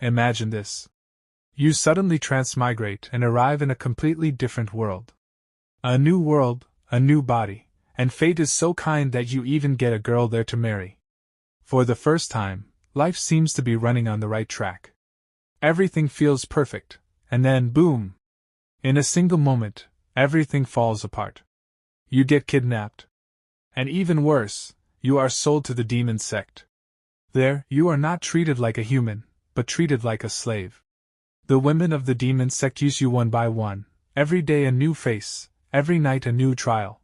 Imagine this. You suddenly transmigrate and arrive in a completely different world. A new world, a new body, and fate is so kind that you even get a girl there to marry. For the first time, life seems to be running on the right track. Everything feels perfect, and then boom! In a single moment, everything falls apart. You get kidnapped. And even worse, you are sold to the Demon Sect. There, you are not treated like a human, but treated like a slave. The women of the Demon Sect use you one by one, every day a new face, every night a new trial.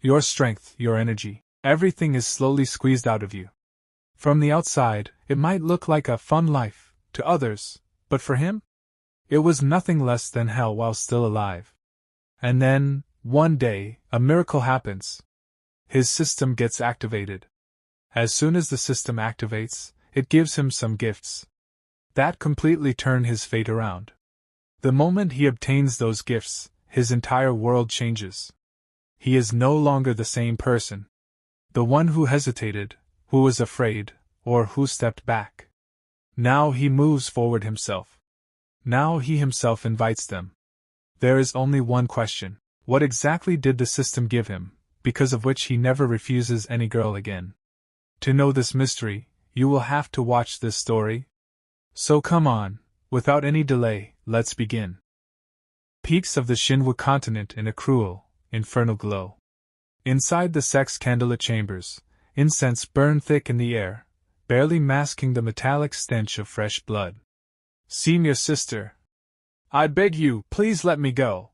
Your strength, your energy, everything is slowly squeezed out of you. From the outside, it might look like a fun life, to others, but for him? It was nothing less than hell while still alive. And then, one day, a miracle happens. His system gets activated. As soon as the system activates, it gives him some gifts. That completely turn his fate around. The moment he obtains those gifts, his entire world changes. He is no longer the same person. The one who hesitated, who was afraid, or who stepped back. Now he moves forward himself. Now he himself invites them. There is only one question: what exactly did the system give him, because of which he never refuses any girl again? To know this mystery, you will have to watch this story. So come on, without any delay, let's begin. Peaks of the Shinwa continent in a cruel, infernal glow. Inside the sect's candlelit chambers, incense burned thick in the air, barely masking the metallic stench of fresh blood. "Senior sister, I beg you, please let me go."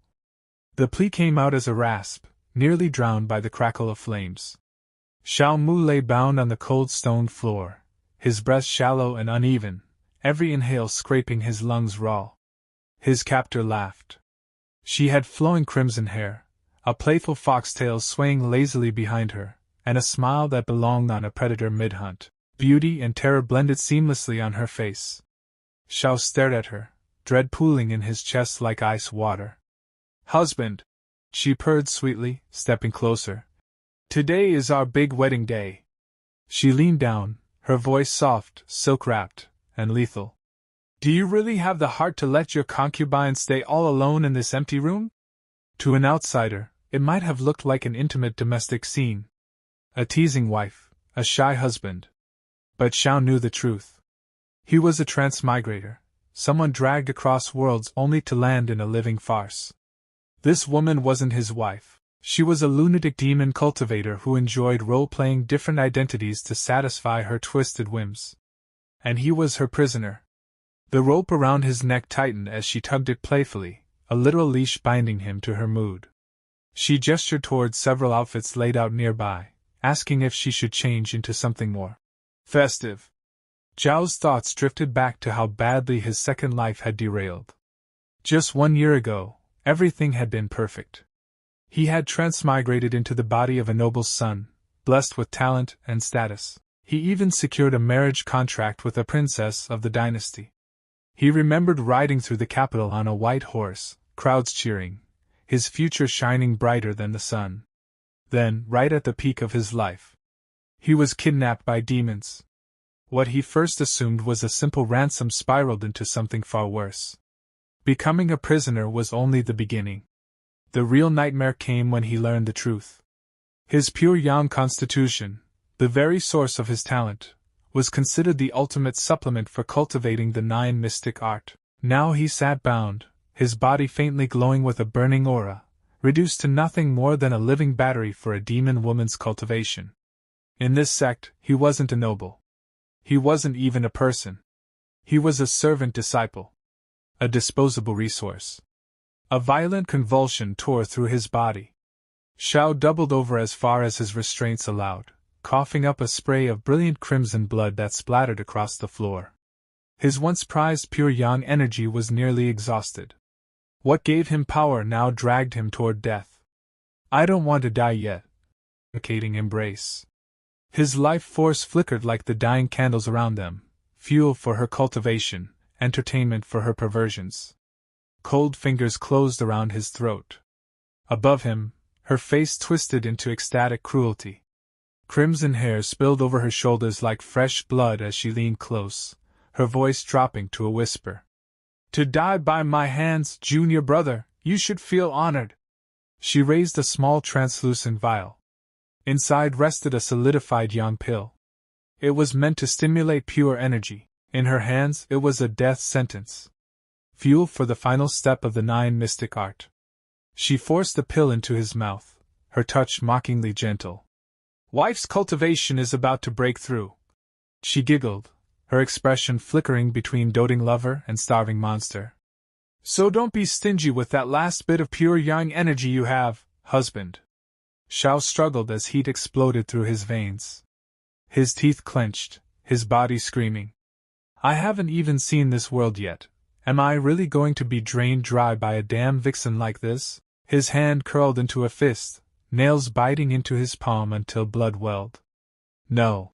The plea came out as a rasp, nearly drowned by the crackle of flames. Zhao Mu lay bound on the cold stone floor, his breath shallow and uneven, every inhale scraping his lungs raw. His captor laughed. She had flowing crimson hair, a playful foxtail swaying lazily behind her, and a smile that belonged on a predator mid-hunt. Beauty and terror blended seamlessly on her face. Zhao stared at her, dread pooling in his chest like ice water. "Husband," she purred sweetly, stepping closer. "Today is our big wedding day." She leaned down, her voice soft, silk-wrapped, and lethal. "Do you really have the heart to let your concubine stay all alone in this empty room?" To an outsider, it might have looked like an intimate domestic scene. A teasing wife, a shy husband. But Zhao knew the truth. He was a transmigrator, someone dragged across worlds only to land in a living farce. This woman wasn't his wife. She was a lunatic demon cultivator who enjoyed role-playing different identities to satisfy her twisted whims. And he was her prisoner. The rope around his neck tightened as she tugged it playfully, a literal leash binding him to her mood. She gestured toward several outfits laid out nearby, asking if she should change into something more festive. Zhao's thoughts drifted back to how badly his second life had derailed. Just 1 year ago, everything had been perfect. He had transmigrated into the body of a noble's son, blessed with talent and status. He even secured a marriage contract with a princess of the dynasty. He remembered riding through the capital on a white horse, crowds cheering, his future shining brighter than the sun. Then, right at the peak of his life, he was kidnapped by demons. What he first assumed was a simple ransom spiraled into something far worse. Becoming a prisoner was only the beginning. The real nightmare came when he learned the truth. His pure yang constitution, the very source of his talent, was considered the ultimate supplement for cultivating the 9 mystic art. Now he sat bound, his body faintly glowing with a burning aura, reduced to nothing more than a living battery for a demon woman's cultivation. In this sect, he wasn't a noble. He wasn't even a person. He was a servant disciple. A disposable resource. A violent convulsion tore through his body. Zhao doubled over as far as his restraints allowed, coughing up a spray of brilliant crimson blood that splattered across the floor. His once prized pure yang energy was nearly exhausted. What gave him power now dragged him toward death. "I don't want to die yet." Suffocating embrace. His life force flickered like the dying candles around them, fuel for her cultivation, entertainment for her perversions. Cold fingers closed around his throat. Above him, her face twisted into ecstatic cruelty. Crimson hair spilled over her shoulders like fresh blood as she leaned close, her voice dropping to a whisper. To die by my hands, junior brother, you should feel honored. She raised a small translucent vial. Inside rested a solidified yang pill. It was meant to stimulate pure energy. In her hands, it was a death sentence. Fuel for the final step of the 9 mystic art. She forced the pill into his mouth, her touch mockingly gentle. Wife's cultivation is about to break through. She giggled, her expression flickering between doting lover and starving monster. So don't be stingy with that last bit of pure yang energy you have, husband. Zhao struggled as heat exploded through his veins. His teeth clenched, his body screaming. I haven't even seen this world yet. Am I really going to be drained dry by a damn vixen like this? His hand curled into a fist, nails biting into his palm until blood welled. No.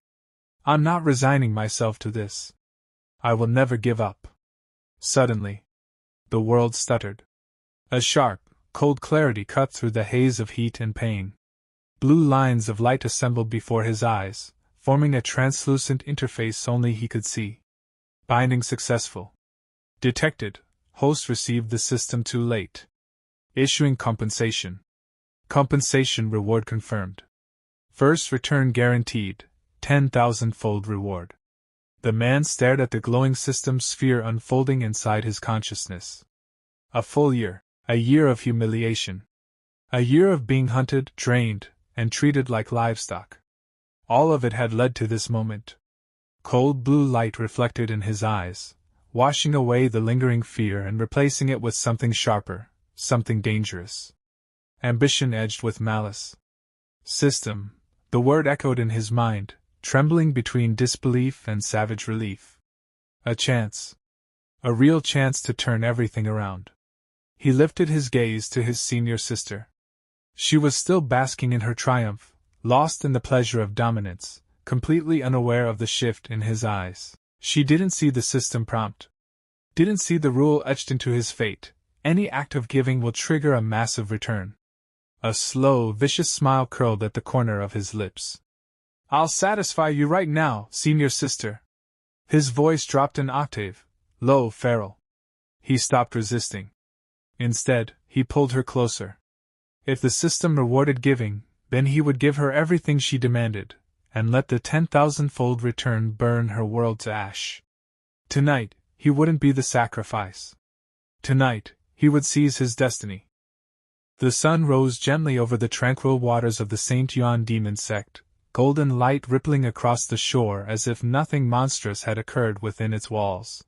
I'm not resigning myself to this. I will never give up. Suddenly, the world stuttered. A sharp, cold clarity cut through the haze of heat and pain. Blue lines of light assembled before his eyes, forming a translucent interface only he could see. Binding successful. Detected, host received the system too late. Issuing compensation. Compensation reward confirmed. First return guaranteed, 10,000-fold reward. The man stared at the glowing system sphere unfolding inside his consciousness. A full year, a year of humiliation. A year of being hunted, drained, and treated like livestock. All of it had led to this moment. Cold blue light reflected in his eyes, washing away the lingering fear and replacing it with something sharper, something dangerous. Ambition edged with malice. System, the word echoed in his mind, trembling between disbelief and savage relief. A chance. A real chance to turn everything around. He lifted his gaze to his senior sister. She was still basking in her triumph, lost in the pleasure of dominance, completely unaware of the shift in his eyes. She didn't see the system prompt. Didn't see the rule etched into his fate. Any act of giving will trigger a massive return. A slow, vicious smile curled at the corner of his lips. I'll satisfy you right now, senior sister. His voice dropped an octave, low, feral. He stopped resisting. Instead, he pulled her closer. If the system rewarded giving, then he would give her everything she demanded, and let the 10,000-fold return burn her world to ash. Tonight, he wouldn't be the sacrifice. Tonight, he would seize his destiny. The sun rose gently over the tranquil waters of the St. Yuan Demon Sect, golden light rippling across the shore as if nothing monstrous had occurred within its walls.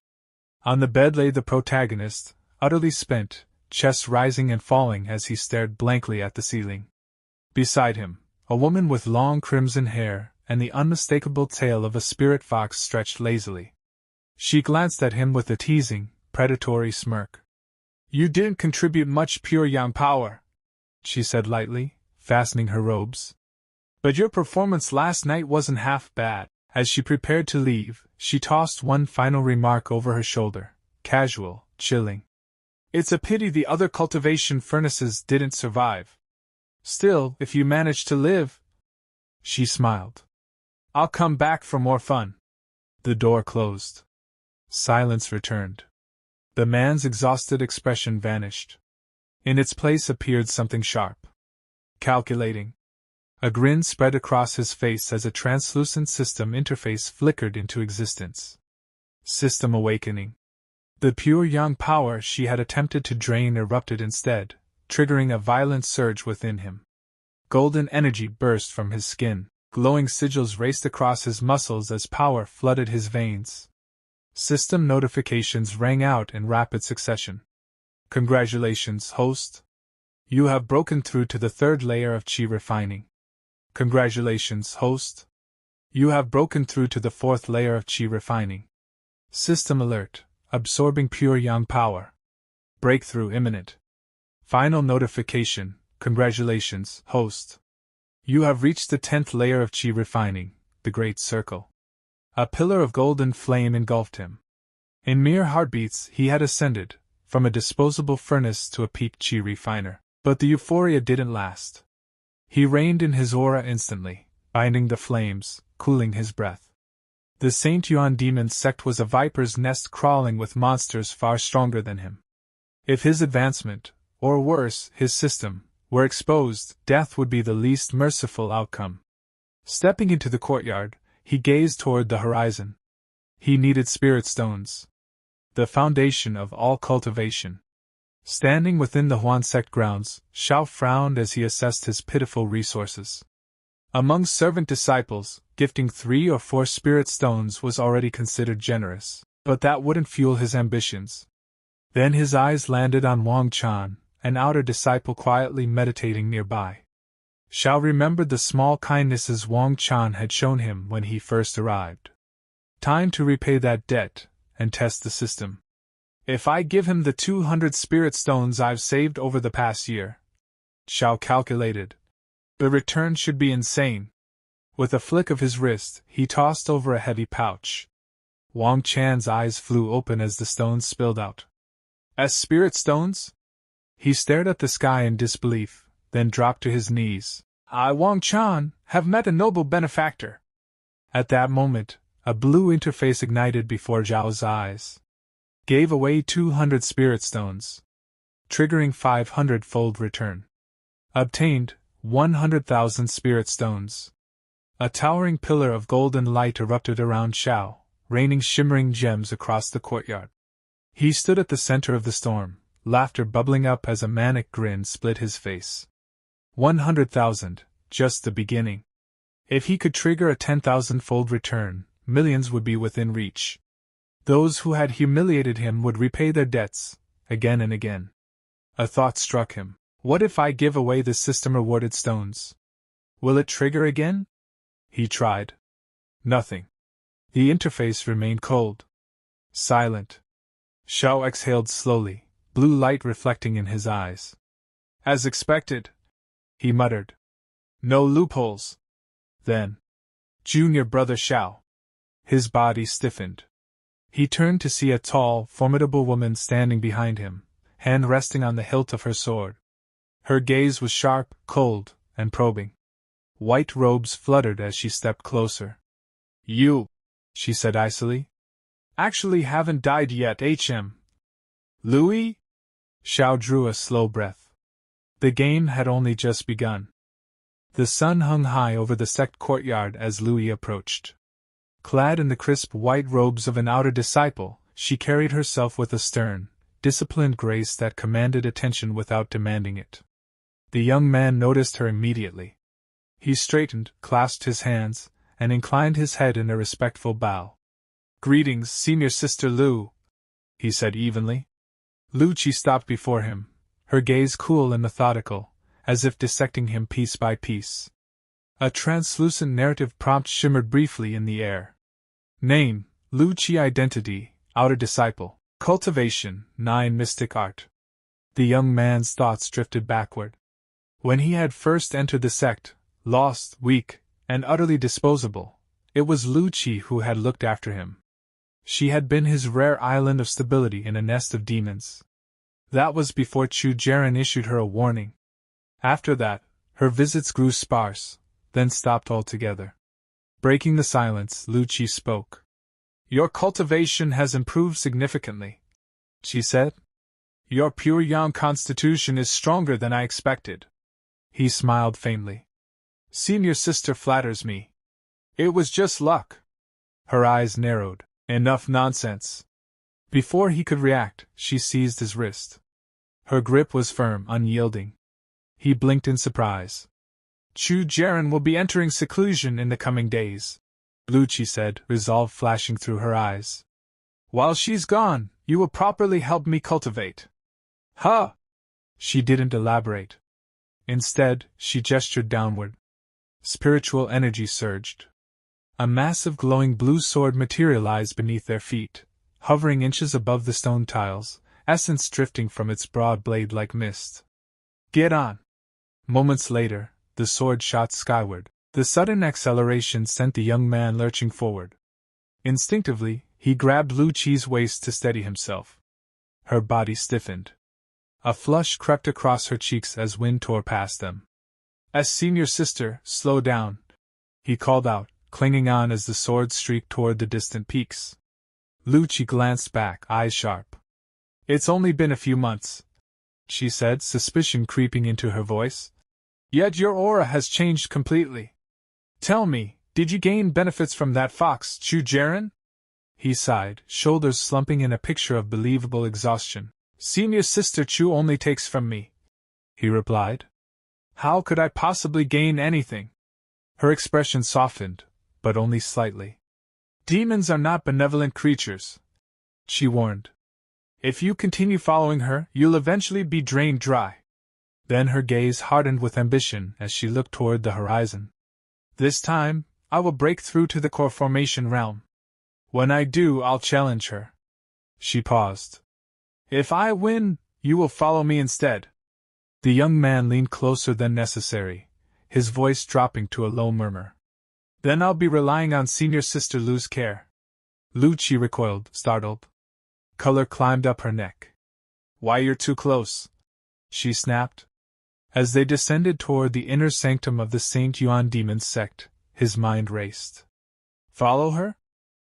On the bed lay the protagonist, utterly spent, chest rising and falling as he stared blankly at the ceiling. Beside him, a woman with long crimson hair and the unmistakable tail of a spirit fox stretched lazily. She glanced at him with a teasing, predatory smirk. You didn't contribute much pure yang power, she said lightly, fastening her robes. But your performance last night wasn't half bad. As she prepared to leave, she tossed one final remark over her shoulder, casual, chilling. It's a pity the other cultivation furnaces didn't survive. Still, if you manage to live... She smiled. I'll come back for more fun. The door closed. Silence returned. The man's exhausted expression vanished. In its place appeared something sharp. Calculating. A grin spread across his face as a translucent system interface flickered into existence. System awakening. The pure yang power she had attempted to drain erupted instead, triggering a violent surge within him. Golden energy burst from his skin, glowing sigils raced across his muscles as power flooded his veins. System notifications rang out in rapid succession. Congratulations, host. You have broken through to the 3rd layer of chi refining. Congratulations, host. You have broken through to the 4th layer of chi refining. System alert, absorbing pure yang power. Breakthrough imminent. Final notification, congratulations, host. You have reached the 10th layer of chi refining, the Great Circle. A pillar of golden flame engulfed him. In mere heartbeats he had ascended, from a disposable furnace to a peaked chi refiner. But the euphoria didn't last. He reined in his aura instantly, binding the flames, cooling his breath. The Saint Yuan Demon Sect was a viper's nest crawling with monsters far stronger than him. If his advancement, or worse, his system, were exposed, death would be the least merciful outcome. Stepping into the courtyard, he gazed toward the horizon. He needed spirit stones, the foundation of all cultivation. Standing within the Huan Sect grounds, Zhao frowned as he assessed his pitiful resources. Among servant disciples, gifting 3 or 4 spirit stones was already considered generous, but that wouldn't fuel his ambitions. Then his eyes landed on Wang Chan, an outer disciple quietly meditating nearby. Zhao remembered the small kindnesses Wang Chan had shown him when he first arrived. Time to repay that debt, and test the system. If I give him the 200 spirit stones I've saved over the past year, Zhao calculated, the return should be insane. With a flick of his wrist, he tossed over a heavy pouch. Wang Chan's eyes flew open as the stones spilled out. As spirit stones? He stared at the sky in disbelief, then dropped to his knees. I, Wang Chan, have met a noble benefactor. At that moment, a blue interface ignited before Zhao's eyes. Gave away 200 spirit stones. Triggering 500-fold return. Obtained 100,000 spirit stones. A towering pillar of golden light erupted around Zhao, raining shimmering gems across the courtyard. He stood at the center of the storm, laughter bubbling up as a manic grin split his face. 100,000, just the beginning. If he could trigger a 10,000-fold return, millions would be within reach. Those who had humiliated him would repay their debts, again and again. A thought struck him. What if I give away the system-rewarded stones? Will it trigger again? He tried. Nothing. The interface remained cold. Silent. Zhao exhaled slowly, blue light reflecting in his eyes. As expected, he muttered. No loopholes. Then. Junior brother Zhao. His body stiffened. He turned to see a tall, formidable woman standing behind him, hand resting on the hilt of her sword. Her gaze was sharp, cold, and probing. White robes fluttered as she stepped closer. You, she said icily, actually haven't died yet, HM. Louis? Zhao drew a slow breath. The game had only just begun. The sun hung high over the sect courtyard as Louis approached. Clad in the crisp white robes of an outer disciple, she carried herself with a stern, disciplined grace that commanded attention without demanding it. The young man noticed her immediately. He straightened, clasped his hands, and inclined his head in a respectful bow. Greetings, senior sister Lu, he said evenly. Lu Qi stopped before him, her gaze cool and methodical, as if dissecting him piece by piece. A translucent narrative prompt shimmered briefly in the air. Name, Lu Qi. Identity, outer disciple. Cultivation, 9 mystic art. The young man's thoughts drifted backward. When he had first entered the sect, lost, weak, and utterly disposable, it was Lu Qi who had looked after him. She had been his rare island of stability in a nest of demons. That was before Chu Jiren issued her a warning. After that, her visits grew sparse, then stopped altogether. Breaking the silence, Lu Qi spoke. Your cultivation has improved significantly, she said. Your pure yang constitution is stronger than I expected. He smiled faintly. Senior sister flatters me. It was just luck. Her eyes narrowed. Enough nonsense. Before he could react, she seized his wrist. Her grip was firm, unyielding. He blinked in surprise. Chu Jiren will be entering seclusion in the coming days, Lu Qi said, resolve flashing through her eyes. While she's gone, you will properly help me cultivate. Huh! She didn't elaborate. Instead, she gestured downward. Spiritual energy surged. A massive glowing blue sword materialized beneath their feet, hovering inches above the stone tiles, essence drifting from its broad blade like mist. Get on! Moments later, the sword shot skyward. The sudden acceleration sent the young man lurching forward. Instinctively, he grabbed Lu Qi's waist to steady himself. Her body stiffened. A flush crept across her cheeks as wind tore past them. As senior sister, slow down, he called out, clinging on as the sword streaked toward the distant peaks. Lu Qi glanced back, eyes sharp. "It's only been a few months," she said, suspicion creeping into her voice. "Yet your aura has changed completely. Tell me, did you gain benefits from that fox, Chu Jaren?" He sighed, shoulders slumping in a picture of believable exhaustion. "Senior Sister Chu only takes from me," he replied. "How could I possibly gain anything?" Her expression softened, but only slightly. "Demons are not benevolent creatures," she warned. "If you continue following her, you'll eventually be drained dry." Then her gaze hardened with ambition as she looked toward the horizon. "This time, I will break through to the core formation realm. When I do, I'll challenge her." She paused. "If I win, you will follow me instead." The young man leaned closer than necessary, his voice dropping to a low murmur. "Then I'll be relying on Senior Sister Lu's care." Lu Qi recoiled, startled. Color climbed up her neck. "Why, you're too close," she snapped. As they descended toward the inner sanctum of the St. Yuan Demon Sect, his mind raced. Follow her?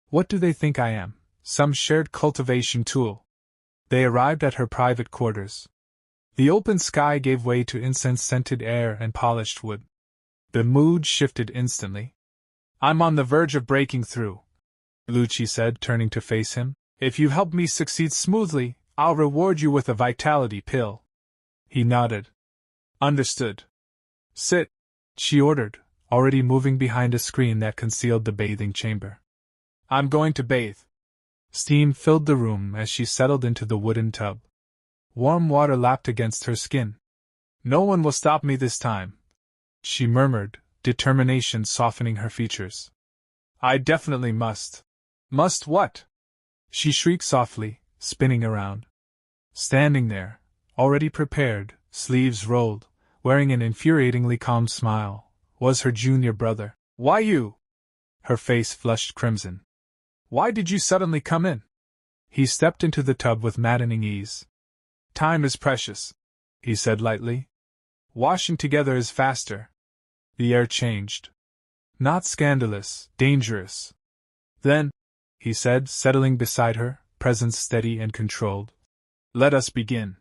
What do they think I am, some shared cultivation tool? They arrived at her private quarters. The open sky gave way to incense-scented air and polished wood. The mood shifted instantly. "I'm on the verge of breaking through," Lu Qi said, turning to face him. "If you help me succeed smoothly, I'll reward you with a vitality pill." He nodded. "Understood. Sit," she ordered, already moving behind a screen that concealed the bathing chamber. "I'm going to bathe." Steam filled the room as she settled into the wooden tub. Warm water lapped against her skin. "No one will stop me this time," she murmured, determination softening her features. "I definitely must." "Must what?" she shrieked softly, spinning around. Standing there, already prepared, sleeves rolled, wearing an infuriatingly calm smile, was her junior brother. "Why you?" Her face flushed crimson. "Why did you suddenly come in?" He stepped into the tub with maddening ease. "Time is precious," he said lightly. "Washing together is faster." The air changed. "Not scandalous, dangerous." "Then," he said, settling beside her, presence steady and controlled, "let us begin."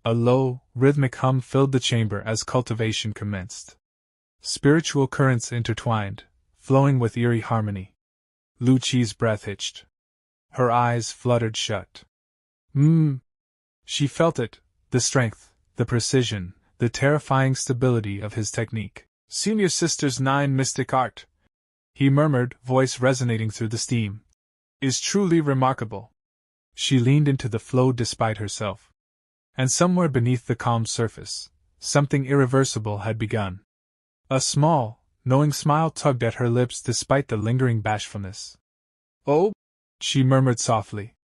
A low, rhythmic hum filled the chamber as cultivation commenced. Spiritual currents intertwined, flowing with eerie harmony. Lu Qi's breath hitched. Her eyes fluttered shut. She felt it, the strength, the precision, the terrifying stability of his technique. "Senior Sister's 9 mystic art," he murmured, voice resonating through the steam, "is truly remarkable." She leaned into the flow despite herself. And somewhere beneath the calm surface, something irreversible had begun. A small, knowing smile tugged at her lips despite the lingering bashfulness. "Oh," she murmured softly.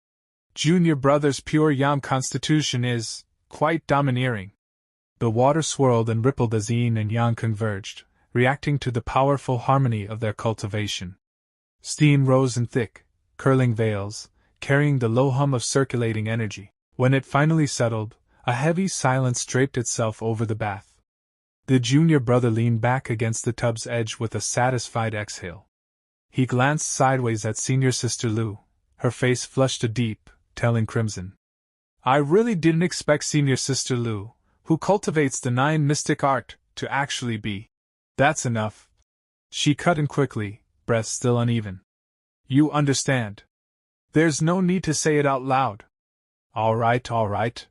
"Junior brother's pure Yam constitution is quite domineering." The water swirled and rippled as yin and yang converged, reacting to the powerful harmony of their cultivation. Steam rose in thick, curling veils, carrying the low hum of circulating energy. When it finally settled, a heavy silence draped itself over the bath. The junior brother leaned back against the tub's edge with a satisfied exhale. He glanced sideways at Senior Sister Lu, her face flushed a deep, telling crimson. "I really didn't expect Senior Sister Lu, who cultivates the 9 mystic art, to actually be." "That's enough," she cut in quickly, breath still uneven. "You understand. There's no need to say it out loud." All right.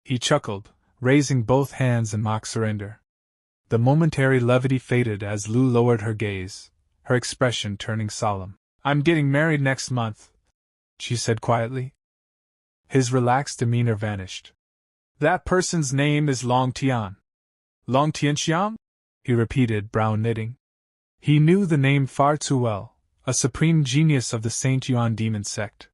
He chuckled, raising both hands in mock surrender. The momentary levity faded as Lu lowered her gaze, her expression turning solemn. "I'm getting married next month," she said quietly. His relaxed demeanor vanished. "That person's name is Long Tian." "Long Tianxiang?" he repeated, brow knitting. He knew the name far too well, a supreme genius of the St. Yuan Demon Sect.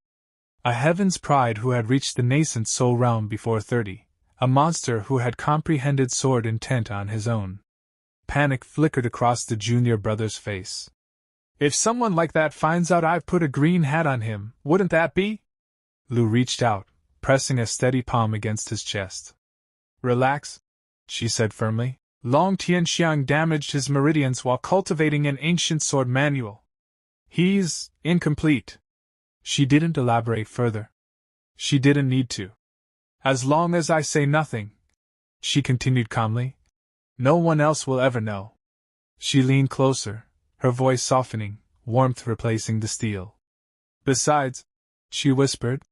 A heaven's pride who had reached the nascent soul realm before 30, a monster who had comprehended sword intent on his own. Panic flickered across the junior brother's face. "If someone like that finds out I've put a green hat on him, wouldn't that be?" Lu reached out, pressing a steady palm against his chest. "Relax," she said firmly. "Long Tianxiang damaged his meridians while cultivating an ancient sword manual. He's incomplete. She didn't elaborate further. She didn't need to. As long as I say nothing, she continued calmly, no one else will ever know. She leaned closer, her voice softening, warmth replacing the steel. Besides, she whispered,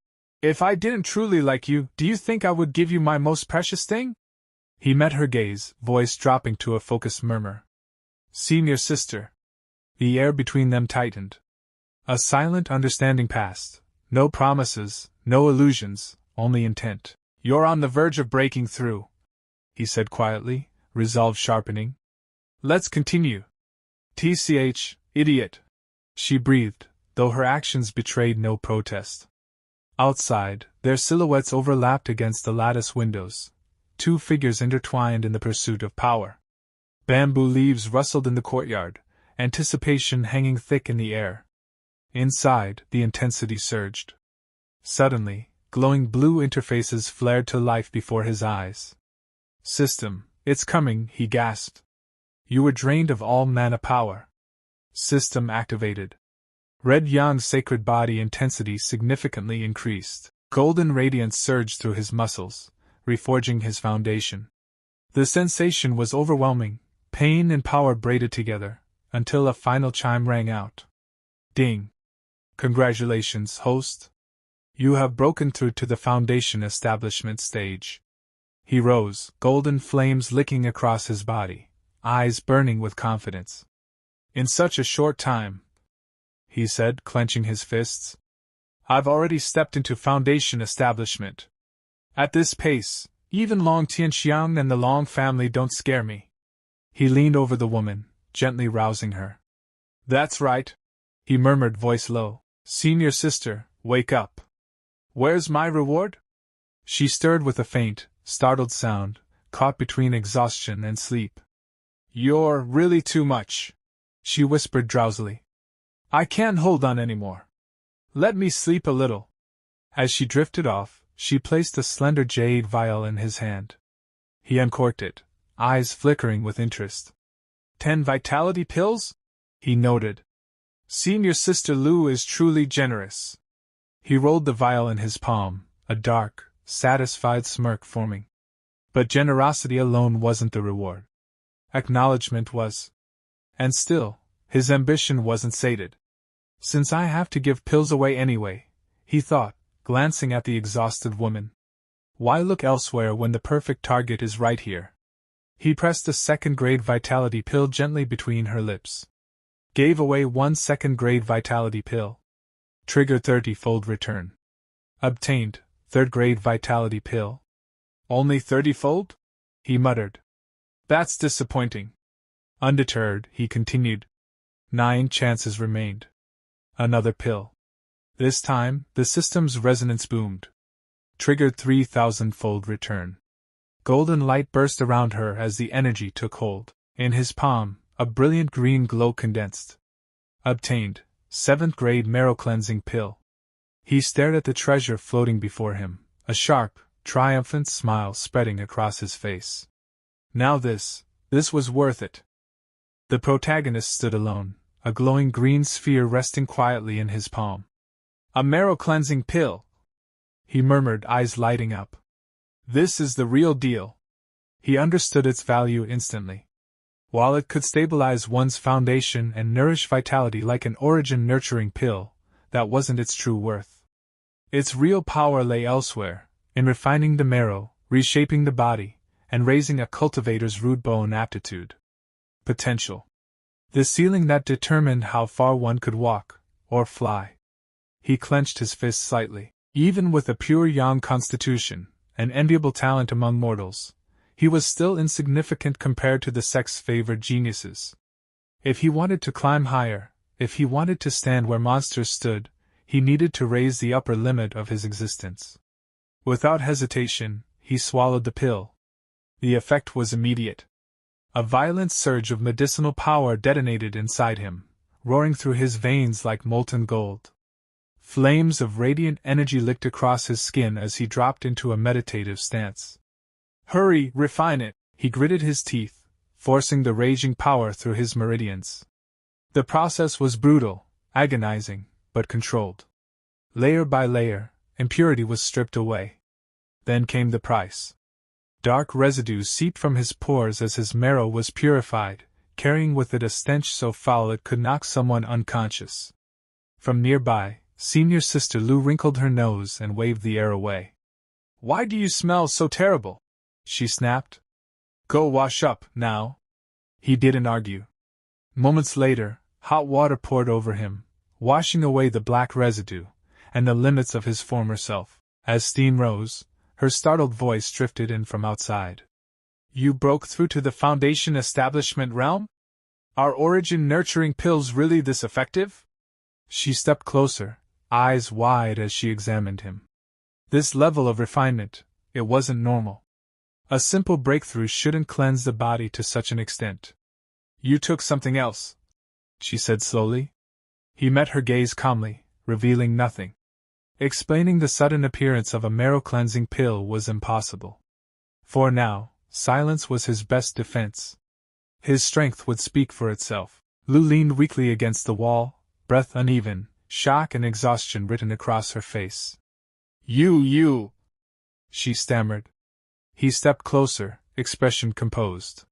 if I didn't truly like you, do you think I would give you my most precious thing? He met her gaze, voice dropping to a focused murmur. Senior sister. The air between them tightened. A silent understanding passed. No promises, no illusions, only intent. You're on the verge of breaking through, he said quietly, resolve sharpening. Let's continue. TCH, idiot, she breathed, though her actions betrayed no protest. Outside, their silhouettes overlapped against the lattice windows, two figures intertwined in the pursuit of power. Bamboo leaves rustled in the courtyard, anticipation hanging thick in the air. Inside, the intensity surged. Suddenly, glowing blue interfaces flared to life before his eyes. System, it's coming, he gasped. You were drained of all mana power. System activated. Red Yang's sacred body intensity significantly increased. Golden radiance surged through his muscles, reforging his foundation. The sensation was overwhelming, pain and power braided together, until a final chime rang out. Ding! Congratulations, host. You have broken through to the foundation establishment stage. He rose, golden flames licking across his body, eyes burning with confidence. In such a short time, he said, clenching his fists. I've already stepped into foundation establishment. At this pace, even Long Tianxiang and the Long family don't scare me. He leaned over the woman, gently rousing her. That's right, he murmured, voice low. Senior sister, wake up. Where's my reward? She stirred with a faint, startled sound, caught between exhaustion and sleep. You're really too much, she whispered drowsily. I can't hold on anymore. Let me sleep a little. As she drifted off, she placed a slender jade vial in his hand. He uncorked it, eyes flickering with interest. 10 vitality pills? He noted. Senior Sister Lu is truly generous. He rolled the vial in his palm, a dark, satisfied smirk forming. But generosity alone wasn't the reward. Acknowledgement was. And still, his ambition wasn't sated. Since I have to give pills away anyway, he thought, glancing at the exhausted woman. Why look elsewhere when the perfect target is right here? He pressed a second-grade vitality pill gently between her lips. Gave away 1 second-grade vitality pill. Triggered 30-fold return. Obtained, 3rd-grade vitality pill. Only 30-fold? He muttered. That's disappointing. Undeterred, he continued. 9 chances remained. Another pill. This time, the system's resonance boomed. Triggered 3,000-fold return. Golden light burst around her as the energy took hold. In his palm, a brilliant green glow condensed. Obtained, 7th-grade marrow cleansing pill. He stared at the treasure floating before him, a sharp, triumphant smile spreading across his face. Now this was worth it. The protagonist stood alone, a glowing green sphere resting quietly in his palm. A marrow cleansing pill, he murmured, eyes lighting up. This is the real deal. He understood its value instantly. While it could stabilize one's foundation and nourish vitality like an origin-nurturing pill, that wasn't its true worth. Its real power lay elsewhere, in refining the marrow, reshaping the body, and raising a cultivator's root bone aptitude. Potential. The ceiling that determined how far one could walk, or fly. He clenched his fist slightly. Even with a pure yang constitution, an enviable talent among mortals, he was still insignificant compared to the sex-favored geniuses. If he wanted to climb higher, if he wanted to stand where monsters stood, he needed to raise the upper limit of his existence. Without hesitation, he swallowed the pill. The effect was immediate. A violent surge of medicinal power detonated inside him, roaring through his veins like molten gold. Flames of radiant energy licked across his skin as he dropped into a meditative stance. Hurry, refine it, he gritted his teeth, forcing the raging power through his meridians. The process was brutal, agonizing, but controlled. Layer by layer, impurity was stripped away. Then came the price. Dark residue seeped from his pores as his marrow was purified, carrying with it a stench so foul it could knock someone unconscious. From nearby, Senior Sister Lu wrinkled her nose and waved the air away. "Why do you smell so terrible?" she snapped. "Go wash up, now." He didn't argue. Moments later, hot water poured over him, washing away the black residue, and the limits of his former self. As steam rose, her startled voice drifted in from outside. "You broke through to the Foundation establishment realm? Are origin-nurturing pills really this effective?" She stepped closer, eyes wide as she examined him. This level of refinement, it wasn't normal. A simple breakthrough shouldn't cleanse the body to such an extent. "You took something else," she said slowly. He met her gaze calmly, revealing nothing. Explaining the sudden appearance of a marrow-cleansing pill was impossible. For now, silence was his best defense. His strength would speak for itself. Lu leaned weakly against the wall, breath uneven, shock and exhaustion written across her face. You, she stammered. He stepped closer, expression composed.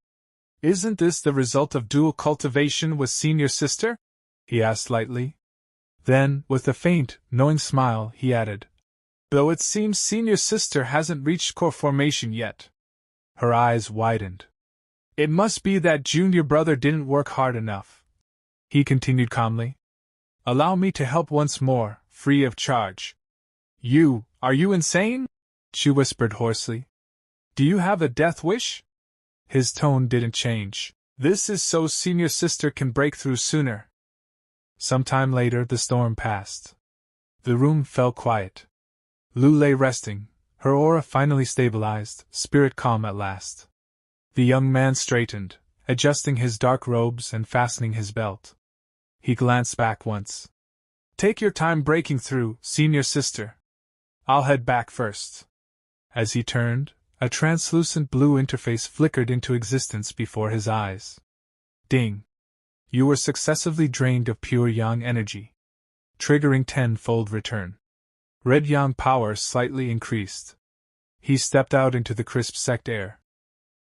"Isn't this the result of dual cultivation with Senior Sister?" he asked lightly. Then, with a faint, knowing smile, he added, "Though it seems Senior Sister hasn't reached core formation yet." Her eyes widened. "It must be that Junior Brother didn't work hard enough," he continued calmly. "Allow me to help once more, free of charge." Are you insane?" she whispered hoarsely. "Do you have a death wish?" His tone didn't change. "This is so Senior Sister can break through sooner." Some time later the storm passed. The room fell quiet. Lu lay resting, her aura finally stabilized, spirit calm at last. The young man straightened, adjusting his dark robes and fastening his belt. He glanced back once. "Take your time breaking through, Senior Sister. I'll head back first." As he turned, a translucent blue interface flickered into existence before his eyes. Ding! You were successively drained of pure yang energy, triggering tenfold return. Red yang power slightly increased. He stepped out into the crisp sect air.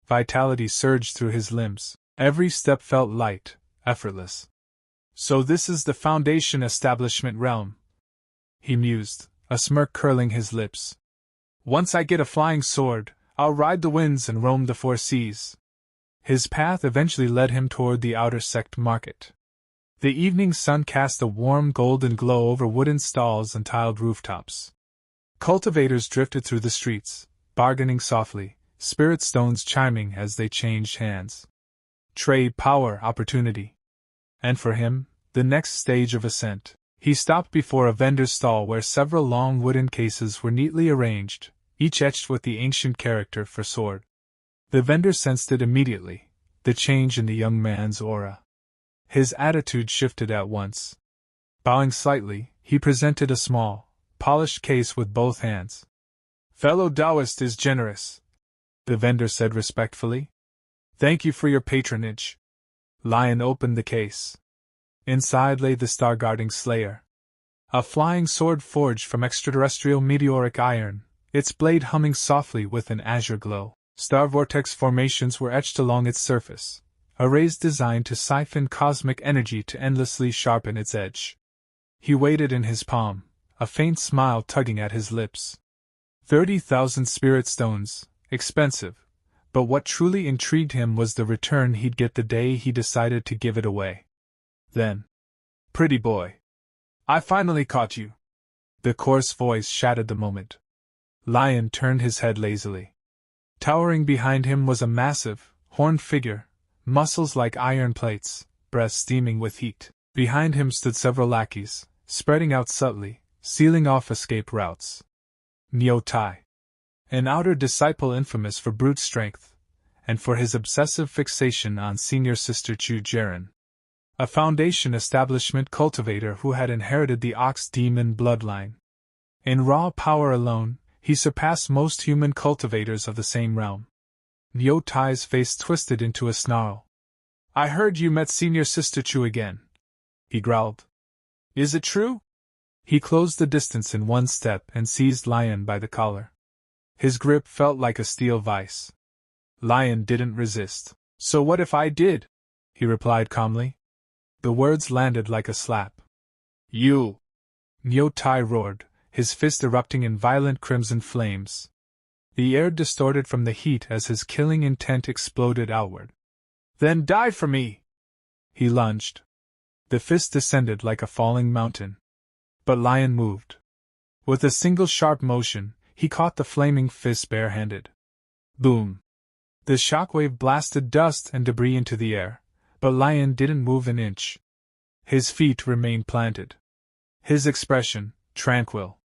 Vitality surged through his limbs. Every step felt light, effortless. "So this is the Foundation establishment realm," he mused, a smirk curling his lips. "Once I get a flying sword, I'll ride the winds and roam the four seas." His path eventually led him toward the outer sect market. The evening sun cast a warm golden glow over wooden stalls and tiled rooftops. Cultivators drifted through the streets, bargaining softly, spirit stones chiming as they changed hands. Trade, power, opportunity. And for him, the next stage of ascent. He stopped before a vendor's stall where several long wooden cases were neatly arranged, each etched with the ancient character for sword. The vendor sensed it immediately, the change in the young man's aura. His attitude shifted at once. Bowing slightly, he presented a small, polished case with both hands. "Fellow Taoist is generous," the vendor said respectfully. "Thank you for your patronage." Lion opened the case. Inside lay the star-guarding slayer. A flying sword forged from extraterrestrial meteoric iron, its blade humming softly with an azure glow. Star vortex formations were etched along its surface, a rays designed to siphon cosmic energy to endlessly sharpen its edge. He weighed it in his palm, a faint smile tugging at his lips. 30,000 spirit stones, expensive, but what truly intrigued him was the return he'd get the day he decided to give it away. Then, "Pretty boy, I finally caught you." The coarse voice shattered the moment. Lion turned his head lazily. Towering behind him was a massive, horned figure, muscles like iron plates, breath steaming with heat. Behind him stood several lackeys, spreading out subtly, sealing off escape routes. Niu Tai, an outer disciple infamous for brute strength, and for his obsessive fixation on Senior Sister Chu Jaren. A Foundation establishment cultivator who had inherited the Ox Demon bloodline. In raw power alone, he surpassed most human cultivators of the same realm. Niu Tai's face twisted into a snarl. "I heard you met Senior Sister Chu again," he growled. Is it true? He closed the distance in one step and seized Lion by the collar. His grip felt like a steel vice. Lion didn't resist. So what if I did? He replied calmly. The words landed like a slap. You! Nyo Tai roared, his fist erupting in violent crimson flames. The air distorted from the heat as his killing intent exploded outward. Then die for me! He lunged. The fist descended like a falling mountain. But Lion moved. With a single sharp motion, he caught the flaming fist barehanded. Boom! The shockwave blasted dust and debris into the air, but Lion didn't move an inch. His feet remained planted. His expression, tranquil.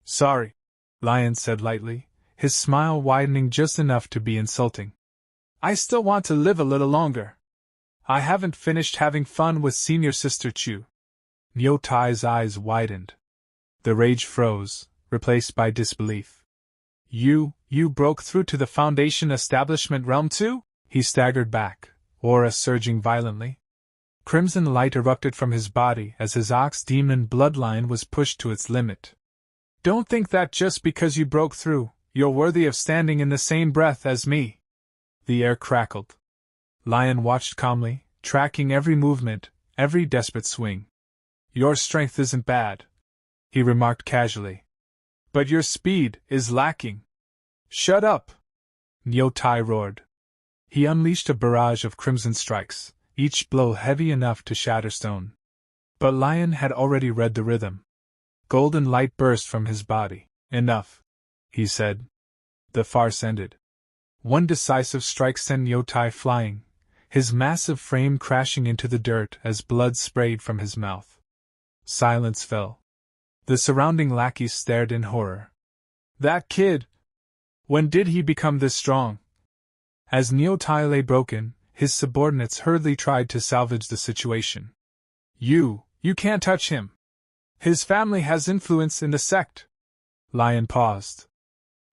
Sorry, Lion said lightly, his smile widening just enough to be insulting. I still want to live a little longer. I haven't finished having fun with Senior Sister Chu. Nyo Tai's eyes widened. The rage froze, replaced by disbelief. You broke through to the Foundation establishment realm too? He staggered back, aura surging violently. Crimson light erupted from his body as his ox demon bloodline was pushed to its limit. Don't think that just because you broke through, you're worthy of standing in the same breath as me. The air crackled. Lion watched calmly, tracking every movement, every desperate swing. Your strength isn't bad, he remarked casually. But your speed is lacking. Shut up! Nyo Tai roared. He unleashed a barrage of crimson strikes, each blow heavy enough to shatter stone. But Lion had already read the rhythm. Golden light burst from his body. Enough, he said. The farce ended. One decisive strike sent Nyo Tai flying, his massive frame crashing into the dirt as blood sprayed from his mouth. Silence fell. The surrounding lackeys stared in horror. That kid! When did he become this strong? As Nyo Tai lay broken, his subordinates hurriedly tried to salvage the situation. You can't touch him. His family has influence in the sect. Lion paused.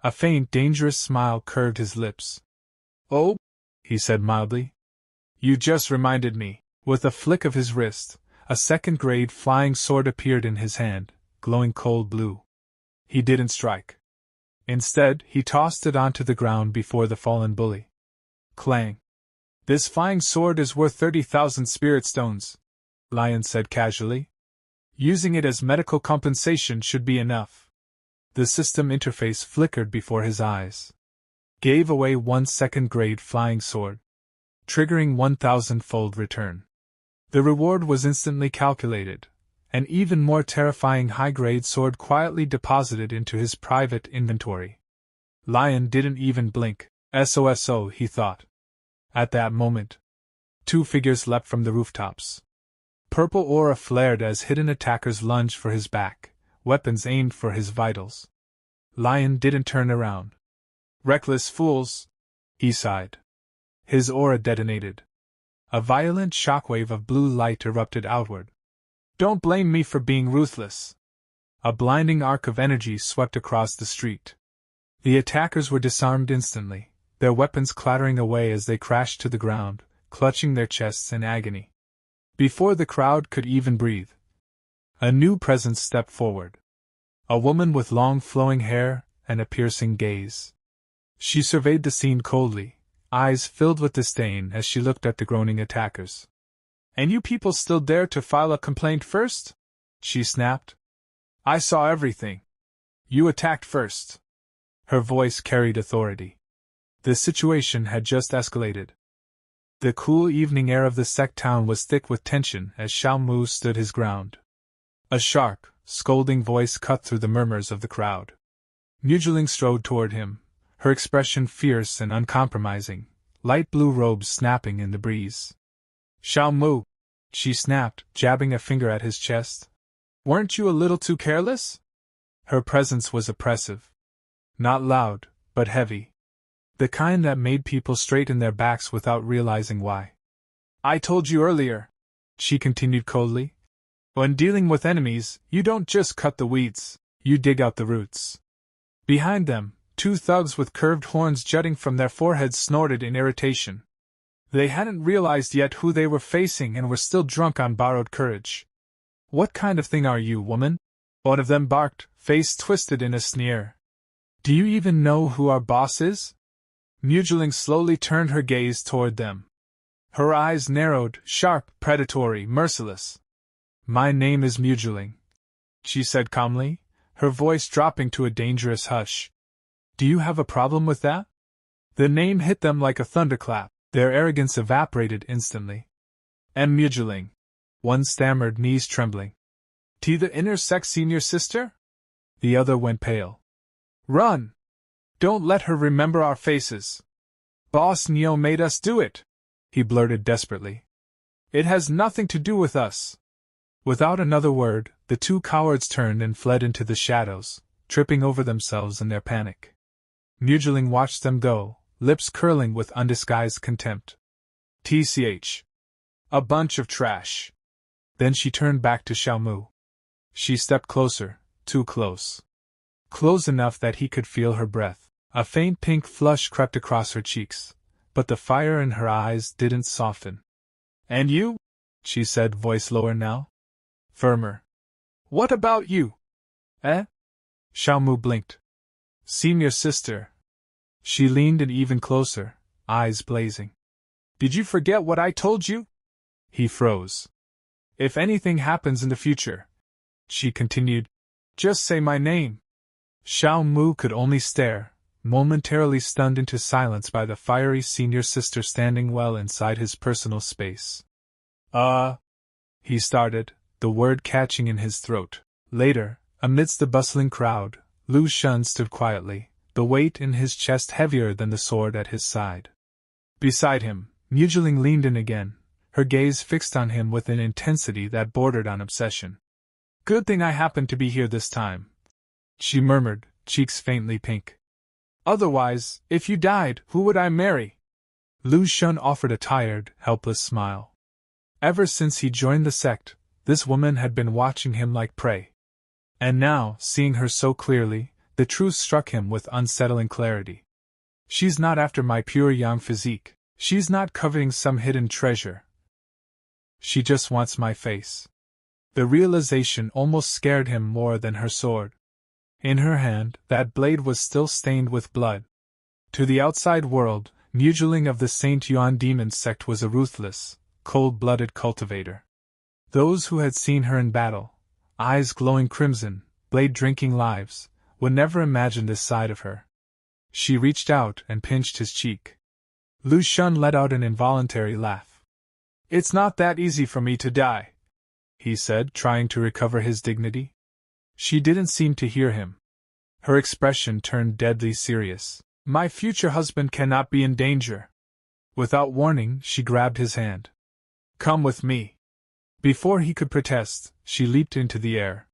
A faint, dangerous smile curved his lips. Oh, he said mildly. You just reminded me. With a flick of his wrist, a second-grade flying sword appeared in his hand, glowing cold blue. He didn't strike. Instead, he tossed it onto the ground before the fallen bully. Clang. This flying sword is worth 30,000 spirit stones, Lion said casually. Using it as medical compensation should be enough. The system interface flickered before his eyes. Gave away 1 second-grade flying sword, triggering 1,000-fold return. The reward was instantly calculated. An even more terrifying high-grade sword quietly deposited into his private inventory. Lion didn't even blink. SOSO, he thought. At that moment, 2 figures leapt from the rooftops. Purple aura flared as hidden attackers lunged for his back, weapons aimed for his vitals. Lion didn't turn around. Reckless fools, he sighed. His aura detonated. A violent shockwave of blue light erupted outward. Don't blame me for being ruthless. A blinding arc of energy swept across the street. The attackers were disarmed instantly, their weapons clattering away as they crashed to the ground, clutching their chests in agony. Before the crowd could even breathe, a new presence stepped forward. A woman with long flowing hair and a piercing gaze. She surveyed the scene coldly, eyes filled with disdain as she looked at the groaning attackers. And you people still dare to file a complaint first? She snapped. I saw everything. You attacked first. Her voice carried authority. The situation had just escalated. The cool evening air of the sect town was thick with tension as Zhao Mu stood his ground. A sharp, scolding voice cut through the murmurs of the crowd. Mugeling strode toward him, her expression fierce and uncompromising, light blue robes snapping in the breeze. Zhao Mu, she snapped, jabbing a finger at his chest. Weren't you a little too careless? Her presence was oppressive. Not loud, but heavy. The kind that made people straighten their backs without realizing why. I told you earlier, she continued coldly. When dealing with enemies, you don't just cut the weeds, you dig out the roots. Behind them, 2 thugs with curved horns jutting from their foreheads snorted in irritation. They hadn't realized yet who they were facing and were still drunk on borrowed courage. What kind of thing are you, woman? One of them barked, face twisted in a sneer. Do you even know who our boss is? Mugeling slowly turned her gaze toward them. Her eyes narrowed, sharp, predatory, merciless. My name is Mugeling, she said calmly, her voice dropping to a dangerous hush. Do you have a problem with that? The name hit them like a thunderclap, their arrogance evaporated instantly. And Mugeling, one stammered, knees trembling. T the inner sect senior sister? The other went pale. Run! Don't let her remember our faces. Boss Neo made us do it, he blurted desperately. It has nothing to do with us. Without another word, the two cowards turned and fled into the shadows, tripping over themselves in their panic. Mugeling watched them go, lips curling with undisguised contempt. TCH. A bunch of trash. Then she turned back to Zhao Mu. She stepped closer, too close. Close enough that he could feel her breath. A faint pink flush crept across her cheeks, but the fire in her eyes didn't soften. And you? She said, voice lower now. Firmer. What about you? Zhao Mu blinked. Senior sister. She leaned in even closer, eyes blazing. Did you forget what I told you? He froze. If anything happens in the future, she continued, just say my name. Zhao Mu could only stare, momentarily stunned into silence by the fiery senior sister standing well inside his personal space. He started, the word catching in his throat. Later, amidst the bustling crowd, Lu Shun stood quietly, the weight in his chest heavier than the sword at his side. Beside him, Mugeling leaned in again, her gaze fixed on him with an intensity that bordered on obsession. Good thing I happened to be here this time, she murmured, cheeks faintly pink. Otherwise, if you died, who would I marry? Lu Shun offered a tired, helpless smile. Ever since he joined the sect, this woman had been watching him like prey. And now, seeing her so clearly, the truth struck him with unsettling clarity. She's not after my pure young physique, she's not coveting some hidden treasure. She just wants my face. The realization almost scared him more than her sword. In her hand, that blade was still stained with blood. To the outside world, Mugeling of the Saint Yuan Demon Sect was a ruthless, cold-blooded cultivator. Those who had seen her in battle, eyes glowing crimson, blade-drinking lives, would never imagine this side of her. She reached out and pinched his cheek. Lu Shun let out an involuntary laugh. It's not that easy for me to die, he said, trying to recover his dignity. She didn't seem to hear him. Her expression turned deadly serious. My future husband cannot be in danger. Without warning, she grabbed his hand. Come with me. Before he could protest, she leaped into the air.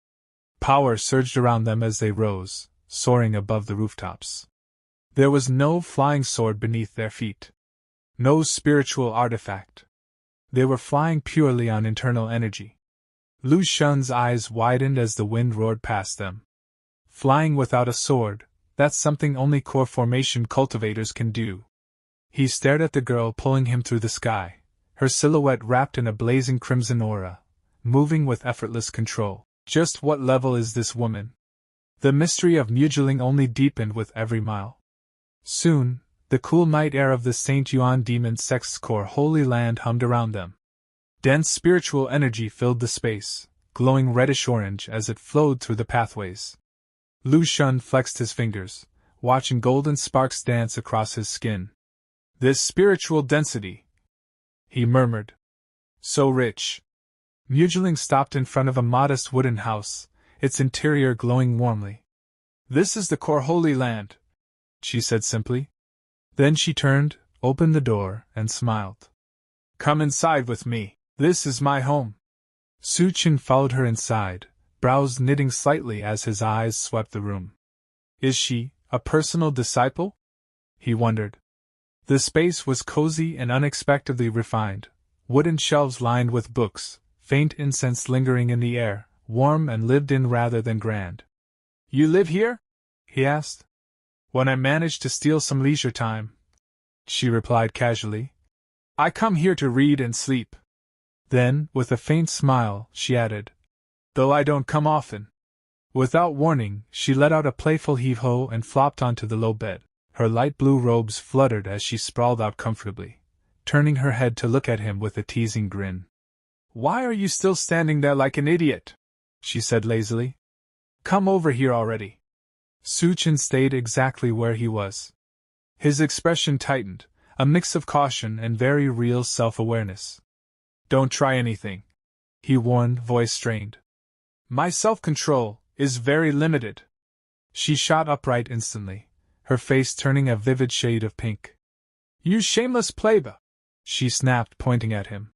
Power surged around them as they rose, soaring above the rooftops. There was no flying sword beneath their feet. No spiritual artifact. They were flying purely on internal energy. Lu Shun's eyes widened as the wind roared past them. Flying without a sword, that's something only core formation cultivators can do. He stared at the girl pulling him through the sky, her silhouette wrapped in a blazing crimson aura, moving with effortless control. Just what level is this woman? The mystery of Mugeling only deepened with every mile. Soon, the cool night air of the Saint Yuan Demon Sect's core holy land hummed around them. Dense spiritual energy filled the space, glowing reddish-orange as it flowed through the pathways. Lu Shun flexed his fingers, watching golden sparks dance across his skin. This spiritual density, he murmured. So rich. Mugeling stopped in front of a modest wooden house, its interior glowing warmly. This is the core holy land, she said simply. Then she turned, opened the door, and smiled. Come inside with me. This is my home. Su Qin followed her inside, brows knitting slightly as his eyes swept the room. Is she a personal disciple? He wondered. The space was cozy and unexpectedly refined, wooden shelves lined with books, faint incense lingering in the air, warm and lived in rather than grand. You live here? He asked. When I manage to steal some leisure time, she replied casually. I come here to read and sleep. Then, with a faint smile, she added, though I don't come often. Without warning, she let out a playful heave-ho and flopped onto the low bed. Her light blue robes fluttered as she sprawled out comfortably, turning her head to look at him with a teasing grin. Why are you still standing there like an idiot? She said lazily. Come over here already. Su-chin stayed exactly where he was. His expression tightened, a mix of caution and very real self-awareness. Don't try anything, he warned, voice strained. My self-control is very limited. She shot upright instantly, her face turning a vivid shade of pink. You shameless pleba! She snapped, pointing at him.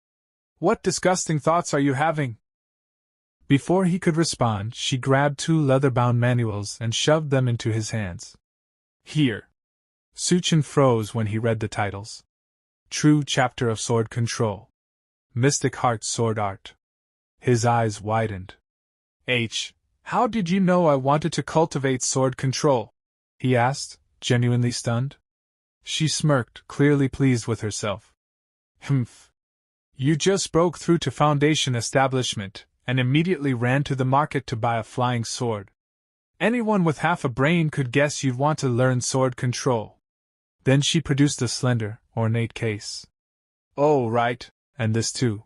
What disgusting thoughts are you having? Before he could respond, she grabbed 2 leather-bound manuals and shoved them into his hands. Here. Su-chin froze when he read the titles. True Chapter of Sword Control. Mystic Heart Sword Art. His eyes widened. How did you know I wanted to cultivate sword control? He asked, genuinely stunned. She smirked, clearly pleased with herself. Humph. You just broke through to Foundation establishment, and immediately ran to the market to buy a flying sword. Anyone with half a brain could guess you'd want to learn sword control. Then she produced a slender, ornate case. Oh, right, and this too.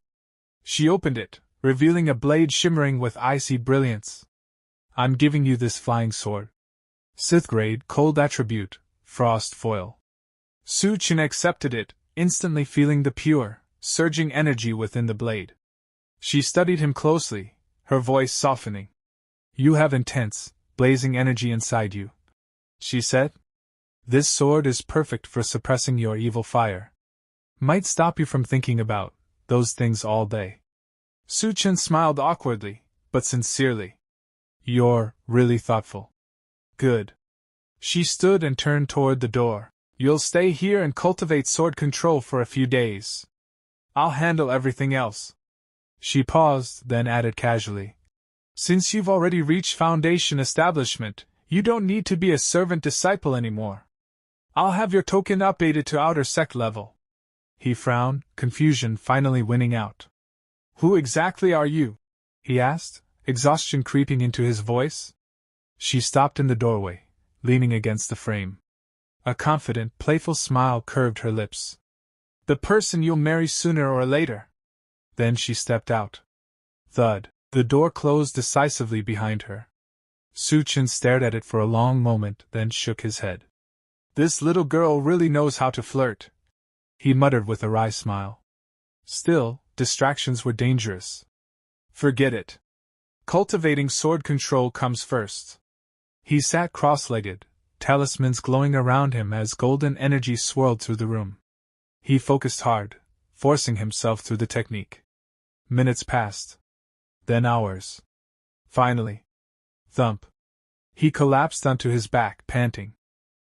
She opened it, revealing a blade shimmering with icy brilliance. I'm giving you this flying sword. Sixth grade, cold attribute, frost foil. Su-chin accepted it, instantly feeling the pure, surging energy within the blade. She studied him closely, her voice softening. You have intense, blazing energy inside you, she said. This sword is perfect for suppressing your evil fire. Might stop you from thinking about those things all day. Su-chin smiled awkwardly, but sincerely. You're really thoughtful. Good. She stood and turned toward the door. You'll stay here and cultivate sword control for a few days. I'll handle everything else. She paused, then added casually. Since you've already reached Foundation establishment, you don't need to be a servant disciple anymore. I'll have your token updated to outer sect level. He frowned, confusion finally winning out. Who exactly are you? He asked, exhaustion creeping into his voice. She stopped in the doorway, leaning against the frame. A confident, playful smile curved her lips. The person you'll marry sooner or later. Then she stepped out. Thud. The door closed decisively behind her. Su-chin stared at it for a long moment, then shook his head. This little girl really knows how to flirt, he muttered with a wry smile. Still, distractions were dangerous. Forget it. Cultivating sword control comes first. He sat cross-legged, talismans glowing around him as golden energy swirled through the room. He focused hard, forcing himself through the technique. Minutes passed. Then hours. Finally. Thump. He collapsed onto his back, panting.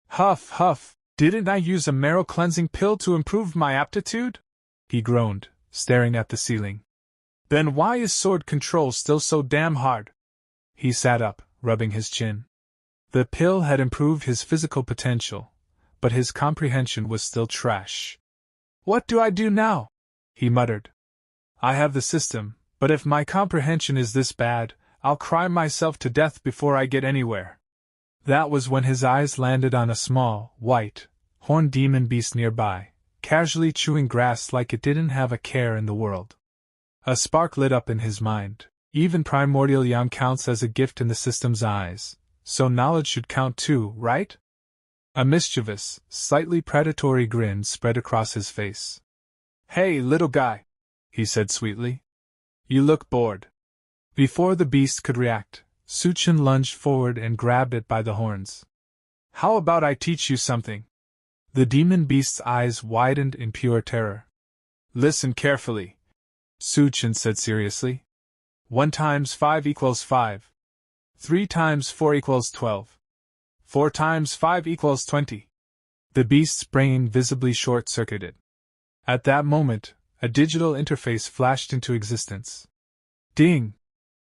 Huff, huff, didn't I use a marrow-cleansing pill to improve my aptitude? He groaned, staring at the ceiling. Then why is sword control still so damn hard? He sat up, rubbing his chin. The pill had improved his physical potential, but his comprehension was still trash. What do I do now? He muttered. I have the system, but if my comprehension is this bad, I'll cry myself to death before I get anywhere. That was when his eyes landed on a small, white, horned demon beast nearby, casually chewing grass like it didn't have a care in the world. A spark lit up in his mind. Even primordial yang counts as a gift in the system's eyes, so knowledge should count too, right? A mischievous, slightly predatory grin spread across his face. Hey, little guy, he said sweetly. You look bored. Before the beast could react, Su-chin lunged forward and grabbed it by the horns. How about I teach you something? The demon beast's eyes widened in pure terror. Listen carefully, Su-chin said seriously. 1 times 5 equals 5. 3 times 4 equals 12. 4 times 5 equals 20. The beast's brain visibly short-circuited. At that moment, a digital interface flashed into existence. Ding!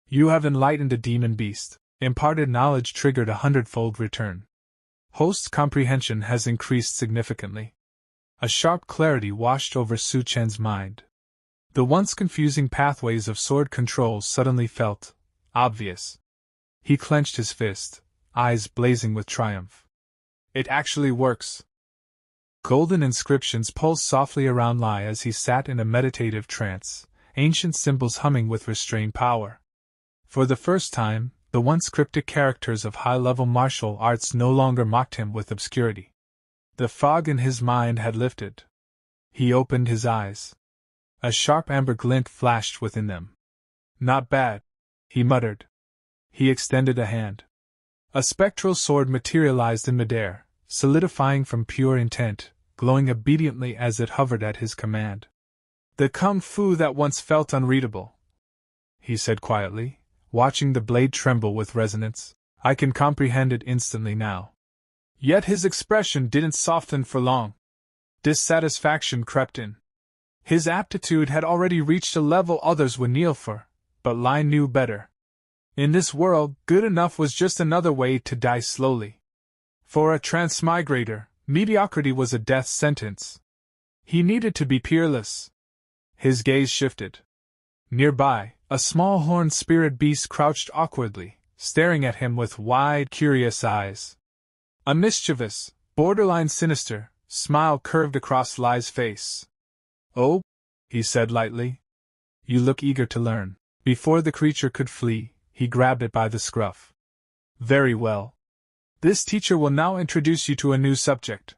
You have enlightened a demon beast. Imparted knowledge triggered 100-fold return. Host's comprehension has increased significantly. A sharp clarity washed over Su-chin's mind. The once confusing pathways of sword control suddenly felt Obvious. He clenched his fist, eyes blazing with triumph. It actually works. Golden inscriptions pulsed softly around Lai as he sat in a meditative trance, ancient symbols humming with restrained power. For the first time, the once cryptic characters of high-level martial arts no longer mocked him with obscurity. The fog in his mind had lifted. He opened his eyes. A sharp amber glint flashed within them. Not bad, he muttered. He extended a hand. A spectral sword materialized in midair, solidifying from pure intent, glowing obediently as it hovered at his command. The kung fu that once felt unreadable, he said quietly, watching the blade tremble with resonance. I can comprehend it instantly now. Yet his expression didn't soften for long. Dissatisfaction crept in. His aptitude had already reached a level others would kneel for, but Lai knew better. In this world, good enough was just another way to die slowly. For a transmigrator, mediocrity was a death sentence. He needed to be peerless. His gaze shifted. Nearby, a small horned spirit beast crouched awkwardly, staring at him with wide, curious eyes. A mischievous, borderline sinister, smile curved across Lai's face. Oh, he said lightly. You look eager to learn. Before the creature could flee, he grabbed it by the scruff. Very well. This teacher will now introduce you to a new subject,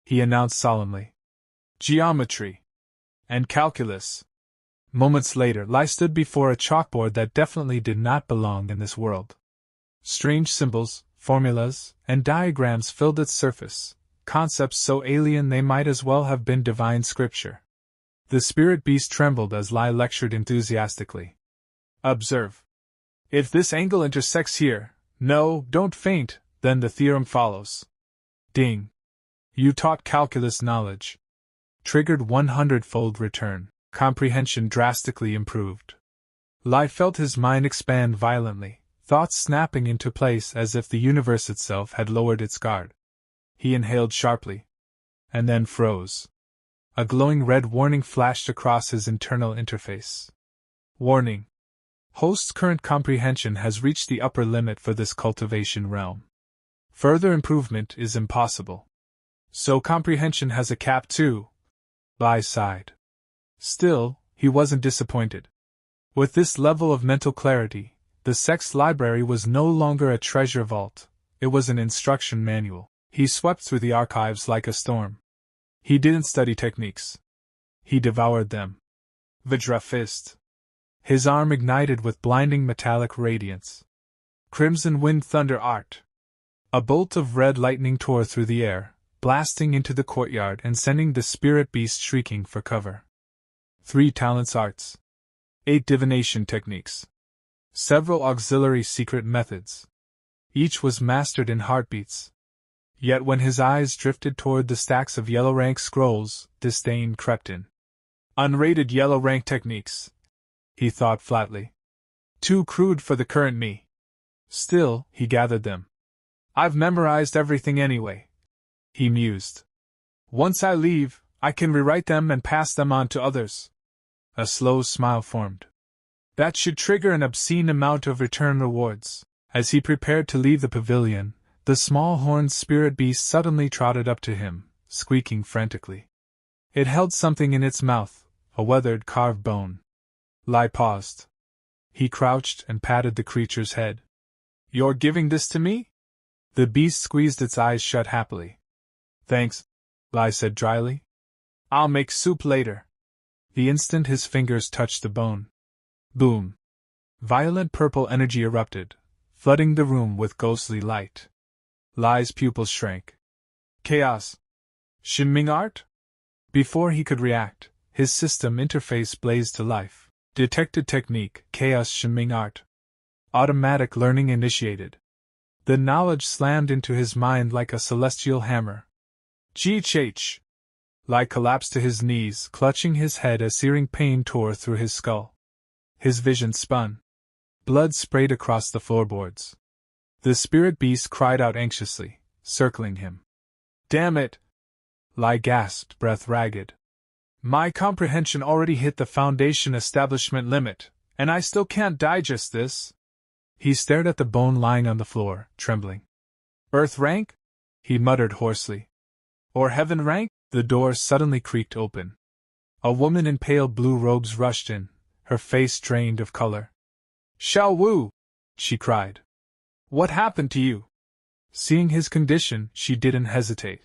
he announced solemnly. Geometry. And calculus. Moments later, Lai stood before a chalkboard that definitely did not belong in this world. Strange symbols, formulas, and diagrams filled its surface, concepts so alien they might as well have been divine scripture. The spirit beast trembled as Lai lectured enthusiastically. Observe. If this angle intersects here, no, don't faint, then the theorem follows. Ding. You taught calculus knowledge. Triggered 100-fold return. Comprehension drastically improved. Lai felt his mind expand violently, thoughts snapping into place as if the universe itself had lowered its guard. He inhaled sharply. And then froze. A glowing red warning flashed across his internal interface. Warning. Host's current comprehension has reached the upper limit for this cultivation realm. Further improvement is impossible. So comprehension has a cap too. Lai sighed. Still, he wasn't disappointed. With this level of mental clarity, the sect's library was no longer a treasure vault, it was an instruction manual. He swept through the archives like a storm. He didn't study techniques. He devoured them. Vajra fist. His arm ignited with blinding metallic radiance. Crimson wind thunder art. A bolt of red lightning tore through the air, blasting into the courtyard and sending the spirit beast shrieking for cover. 3 talents arts. 8 divination techniques. Several auxiliary secret methods. Each was mastered in heartbeats. Yet when his eyes drifted toward the stacks of yellow rank scrolls, disdain crept in. Unrated yellow rank techniques, he thought flatly. Too crude for the current me. Still, he gathered them. I've memorized everything anyway, he mused. Once I leave, I can rewrite them and pass them on to others. A slow smile formed. That should trigger an obscene amount of return rewards. As he prepared to leave the pavilion, the small horned spirit beast suddenly trotted up to him, squeaking frantically. It held something in its mouth, a weathered carved bone. Lai paused. He crouched and patted the creature's head. You're giving this to me? The beast squeezed its eyes shut happily. Thanks, Lai said dryly. I'll make soup later. The instant his fingers touched the bone. Boom. Violent purple energy erupted, flooding the room with ghostly light. Lai's pupils shrank. Chaos. Shinming art? Before he could react, his system interface blazed to life. Detected technique, Chaos Shinming art. Automatic learning initiated. The knowledge slammed into his mind like a celestial hammer. GHH. Lai collapsed to his knees, clutching his head as searing pain tore through his skull. His vision spun. Blood sprayed across the floorboards. The spirit beast cried out anxiously, circling him. Damn it! Lai gasped, breath ragged. My comprehension already hit the Foundation establishment limit, and I still can't digest this. He stared at the bone lying on the floor, trembling. Earth rank? He muttered hoarsely. Or heaven rank? The door suddenly creaked open. A woman in pale blue robes rushed in, her face drained of color. Zhao Mu! She cried. What happened to you? Seeing his condition, she didn't hesitate.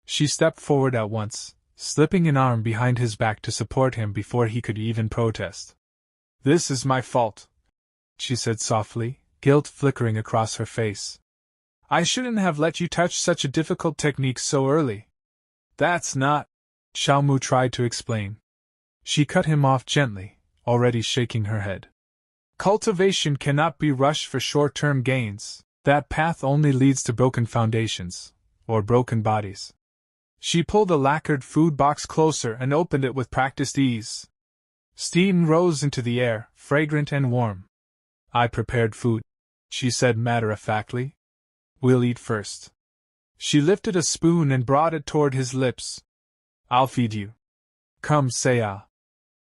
She stepped forward at once, slipping an arm behind his back to support him before he could even protest. This is my fault, she said softly, guilt flickering across her face. I shouldn't have let you touch such a difficult technique so early. That's not… Zhao Mu tried to explain. She cut him off gently, already shaking her head. Cultivation cannot be rushed for short-term gains. That path only leads to broken foundations, or broken bodies. She pulled a lacquered food box closer and opened it with practiced ease. Steam rose into the air, fragrant and warm. I prepared food, she said matter-of-factly. We'll eat first. She lifted a spoon and brought it toward his lips. I'll feed you. Come, Saya.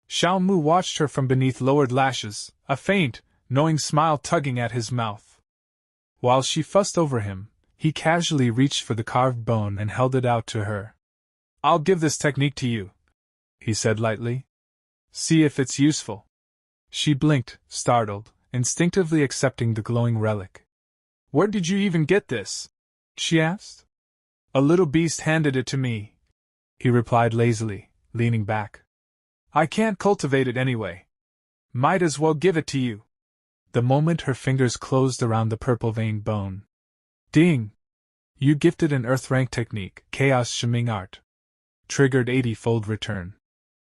Zhao Mu watched her from beneath lowered lashes, a faint, knowing smile tugging at his mouth. While she fussed over him, he casually reached for the carved bone and held it out to her. I'll give this technique to you, he said lightly. See if it's useful. She blinked, startled, instinctively accepting the glowing relic. Where did you even get this? She asked. A little beast handed it to me, he replied lazily, leaning back. I can't cultivate it anyway. Might as well give it to you. The moment her fingers closed around the purple-veined bone. Ding! You gifted an earth-rank technique, Chaos Shiming Art. Triggered 80-fold return.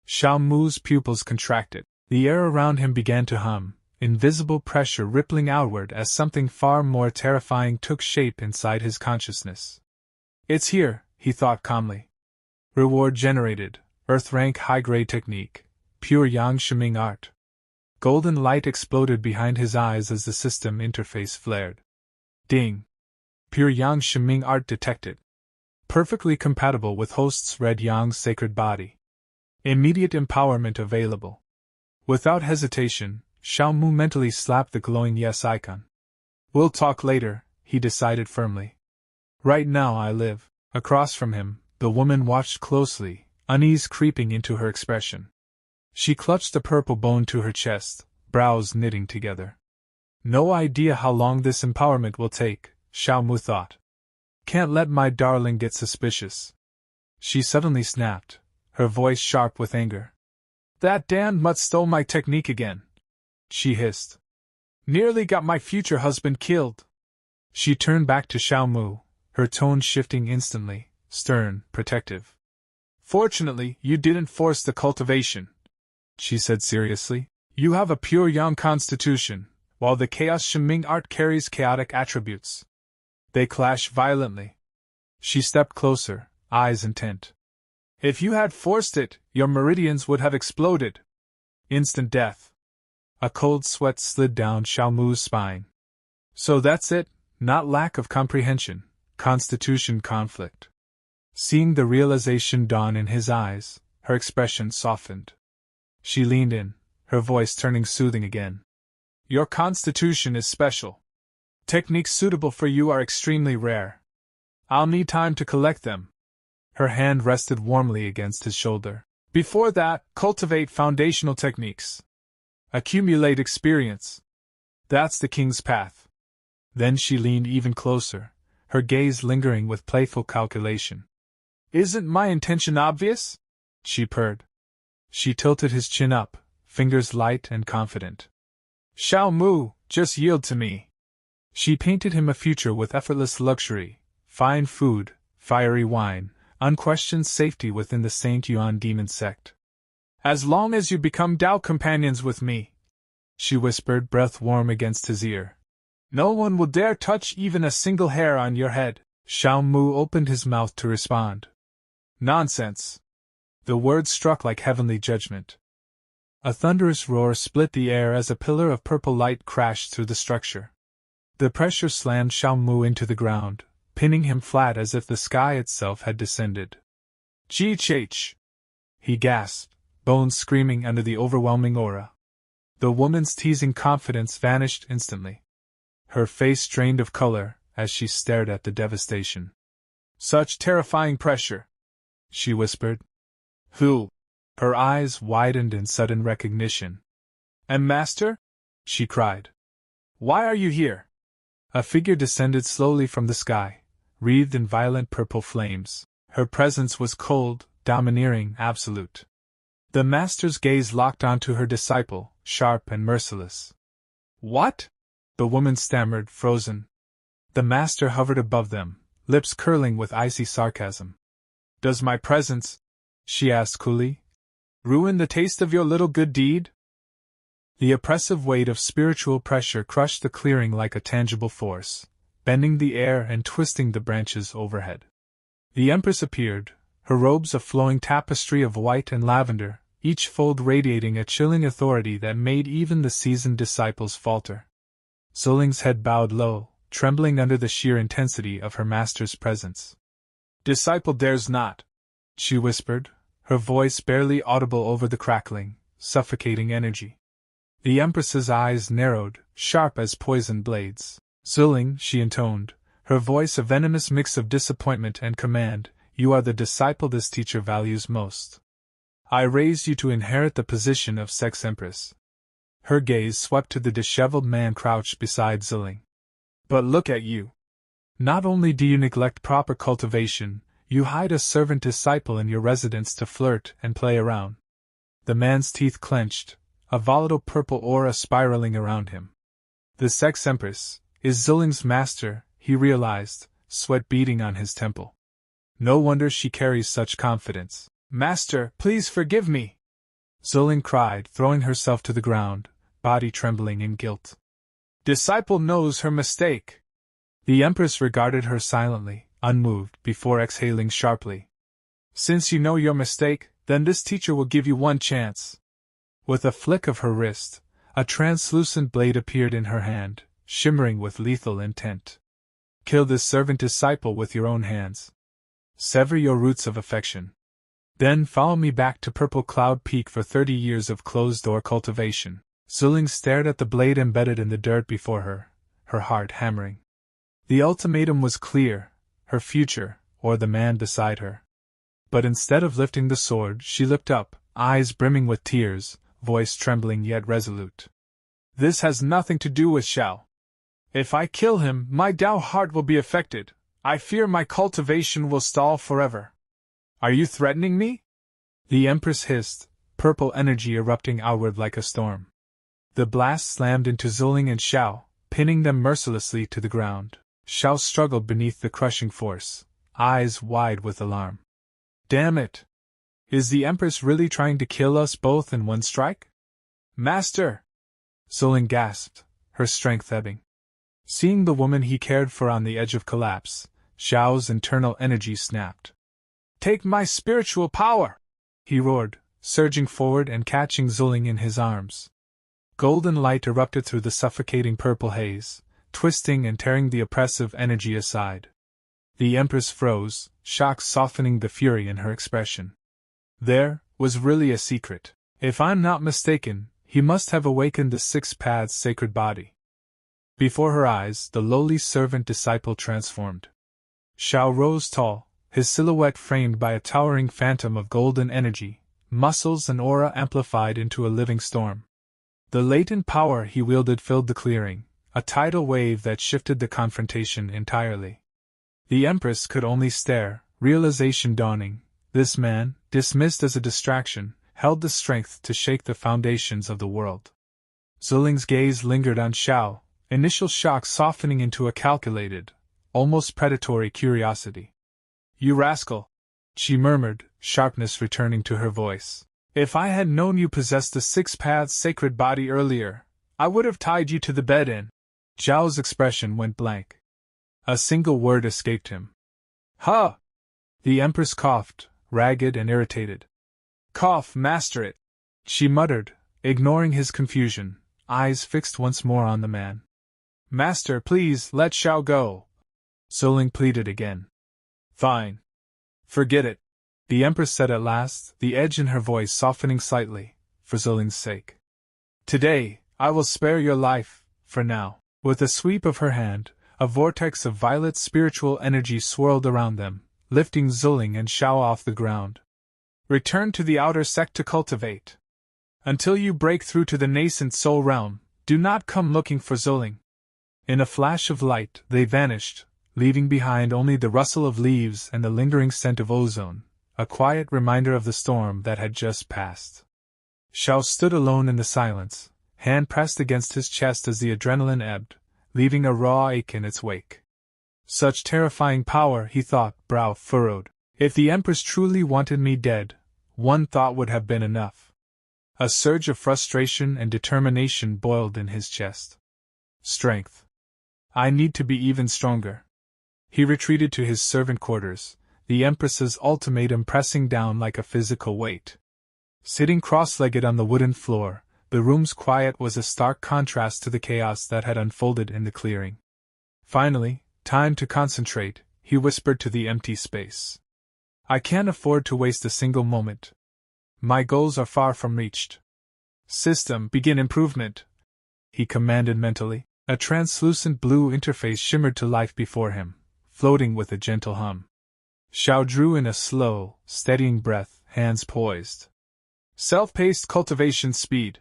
Zhao Mu's pupils contracted. The air around him began to hum, invisible pressure rippling outward as something far more terrifying took shape inside his consciousness. It's here, he thought calmly. Reward generated, earth-rank high-grade technique, pure yang Shiming Art. Golden light exploded behind his eyes as the system interface flared. Ding! Pure yang Shiming Art detected. Perfectly compatible with host's red yang sacred body. Immediate empowerment available. Without hesitation, Zhao Mu mentally slapped the glowing yes icon. We'll talk later, he decided firmly. Right now I live. Across from him, the woman watched closely, unease creeping into her expression. She clutched the purple bone to her chest, brows knitting together. No idea how long this empowerment will take, Zhao Mu thought. Can't let my darling get suspicious. She suddenly snapped, her voice sharp with anger. That damned mutt stole my technique again, she hissed. Nearly got my future husband killed. She turned back to Zhao Mu, her tone shifting instantly, stern, protective. Fortunately, you didn't force the cultivation, she said seriously. You have a pure yang constitution, while the Chaos Shiming Art carries chaotic attributes. They clash violently. She stepped closer, eyes intent. If you had forced it, your meridians would have exploded. Instant death. A cold sweat slid down Zhao Mu's spine. So that's it, not lack of comprehension, constitution conflict. Seeing the realization dawn in his eyes, her expression softened. She leaned in, her voice turning soothing again. Your constitution is special. Techniques suitable for you are extremely rare. I'll need time to collect them. Her hand rested warmly against his shoulder. Before that, cultivate foundational techniques. Accumulate experience. That's the king's path. Then she leaned even closer, her gaze lingering with playful calculation. Isn't my intention obvious? She purred. She tilted his chin up, fingers light and confident. Zhao Mu, just yield to me. She painted him a future with effortless luxury, fine food, fiery wine, unquestioned safety within the Saint Yuan Demon Sect. As long as you become Tao companions with me, she whispered, breath warm against his ear. No one will dare touch even a single hair on your head. Zhao Mu opened his mouth to respond. Nonsense. The words struck like heavenly judgment. A thunderous roar split the air as a pillar of purple light crashed through the structure. The pressure slammed Zhao Mu into the ground, pinning him flat as if the sky itself had descended. Gh! He gasped, bones screaming under the overwhelming aura. The woman's teasing confidence vanished instantly. Her face drained of color as she stared at the devastation. "Such terrifying pressure," she whispered. "Who?" Her eyes widened in sudden recognition. "And Master?" she cried. "Why are you here?" A figure descended slowly from the sky, wreathed in violent purple flames. Her presence was cold, domineering, absolute. The Master's gaze locked onto her disciple, sharp and merciless. "What?" the woman stammered, frozen. The Master hovered above them, lips curling with icy sarcasm. "Does my presence," she asked coolly, "ruin the taste of your little good deed?" The oppressive weight of spiritual pressure crushed the clearing like a tangible force, bending the air and twisting the branches overhead. The Empress appeared, her robes a flowing tapestry of white and lavender, each fold radiating a chilling authority that made even the seasoned disciples falter. Zuling's head bowed low, trembling under the sheer intensity of her master's presence. "Disciple dares not," she whispered, her voice barely audible over the crackling, suffocating energy. The Empress's eyes narrowed, sharp as poisoned blades. "Zuling," she intoned, her voice a venomous mix of disappointment and command, "you are the disciple this teacher values most. I raised you to inherit the position of Sex Empress." Her gaze swept to the disheveled man crouched beside Zuling. "But look at you. Not only do you neglect proper cultivation, you hide a servant disciple in your residence to flirt and play around." The man's teeth clenched, a volatile purple aura spiraling around him. The Sex Empress is Zuling's master, he realized, sweat beading on his temple. No wonder she carries such confidence. "Master, please forgive me!" Zuling cried, throwing herself to the ground, body trembling in guilt. "Disciple knows her mistake." The Empress regarded her silently, unmoved, before exhaling sharply. "Since you know your mistake, then this teacher will give you one chance." With a flick of her wrist, a translucent blade appeared in her hand, shimmering with lethal intent. "Kill this servant disciple with your own hands. Sever your roots of affection. Then follow me back to Purple Cloud Peak for 30 years of closed-door cultivation." Zuling stared at the blade embedded in the dirt before her, her heart hammering. The ultimatum was clear, her future, or the man beside her. But instead of lifting the sword, she looked up, eyes brimming with tears, voice trembling yet resolute. "This has nothing to do with Zhao. If I kill him, my Tao heart will be affected. I fear my cultivation will stall forever." "Are you threatening me?" the Empress hissed, purple energy erupting outward like a storm. The blast slammed into Zuling and Zhao, pinning them mercilessly to the ground. Zhao struggled beneath the crushing force, eyes wide with alarm. "Damn it! Is the Empress really trying to kill us both in one strike?" "Master!" Zuling gasped, her strength ebbing. Seeing the woman he cared for on the edge of collapse, Zhao's internal energy snapped. "Take my spiritual power!" he roared, surging forward and catching Zuling in his arms. Golden light erupted through the suffocating purple haze, twisting and tearing the oppressive energy aside. The Empress froze, shock softening the fury in her expression. There was really a secret. If I'm not mistaken, he must have awakened the Six Paths' sacred body. Before her eyes, the lowly servant disciple transformed. Zhao rose tall, his silhouette framed by a towering phantom of golden energy, muscles and aura amplified into a living storm. The latent power he wielded filled the clearing, a tidal wave that shifted the confrontation entirely. The Empress could only stare, realization dawning. This man, dismissed as a distraction, held the strength to shake the foundations of the world. Zuling's gaze lingered on Zhao, initial shock softening into a calculated, almost predatory curiosity. "You rascal!" she murmured, sharpness returning to her voice. "If I had known you possessed the Six Paths' sacred body earlier, I would have tied you to the bed in." Zhao's expression went blank. A single word escaped him. "Huh!" The Empress coughed, ragged and irritated. "Cough, master it!" she muttered, ignoring his confusion, eyes fixed once more on the man. "Master, please, let Zhao go!" Zuling pleaded again. "Fine. Forget it," the Empress said at last, the edge in her voice softening slightly, for Zuling's sake. "Today, I will spare your life, for now." With a sweep of her hand, a vortex of violet spiritual energy swirled around them, lifting Zuling and Shao off the ground. Return to the outer sect to cultivate. Until you break through to the nascent soul realm, do not come looking for Zuling. In a flash of light, they vanished, leaving behind only the rustle of leaves and the lingering scent of ozone, a quiet reminder of the storm that had just passed. Shao stood alone in the silence, hand pressed against his chest as the adrenaline ebbed, leaving a raw ache in its wake. Such terrifying power, he thought, brow furrowed. If the Empress truly wanted me dead, one thought would have been enough. A surge of frustration and determination boiled in his chest. Strength. I need to be even stronger. He retreated to his servant quarters, the Empress's ultimatum pressing down like a physical weight. Sitting cross-legged on the wooden floor, the room's quiet was a stark contrast to the chaos that had unfolded in the clearing. Finally, time to concentrate, he whispered to the empty space. I can't afford to waste a single moment. My goals are far from reached. System, begin improvement, he commanded mentally. A translucent blue interface shimmered to life before him, floating with a gentle hum. Shao drew in a slow, steadying breath, hands poised. Self-paced cultivation speed.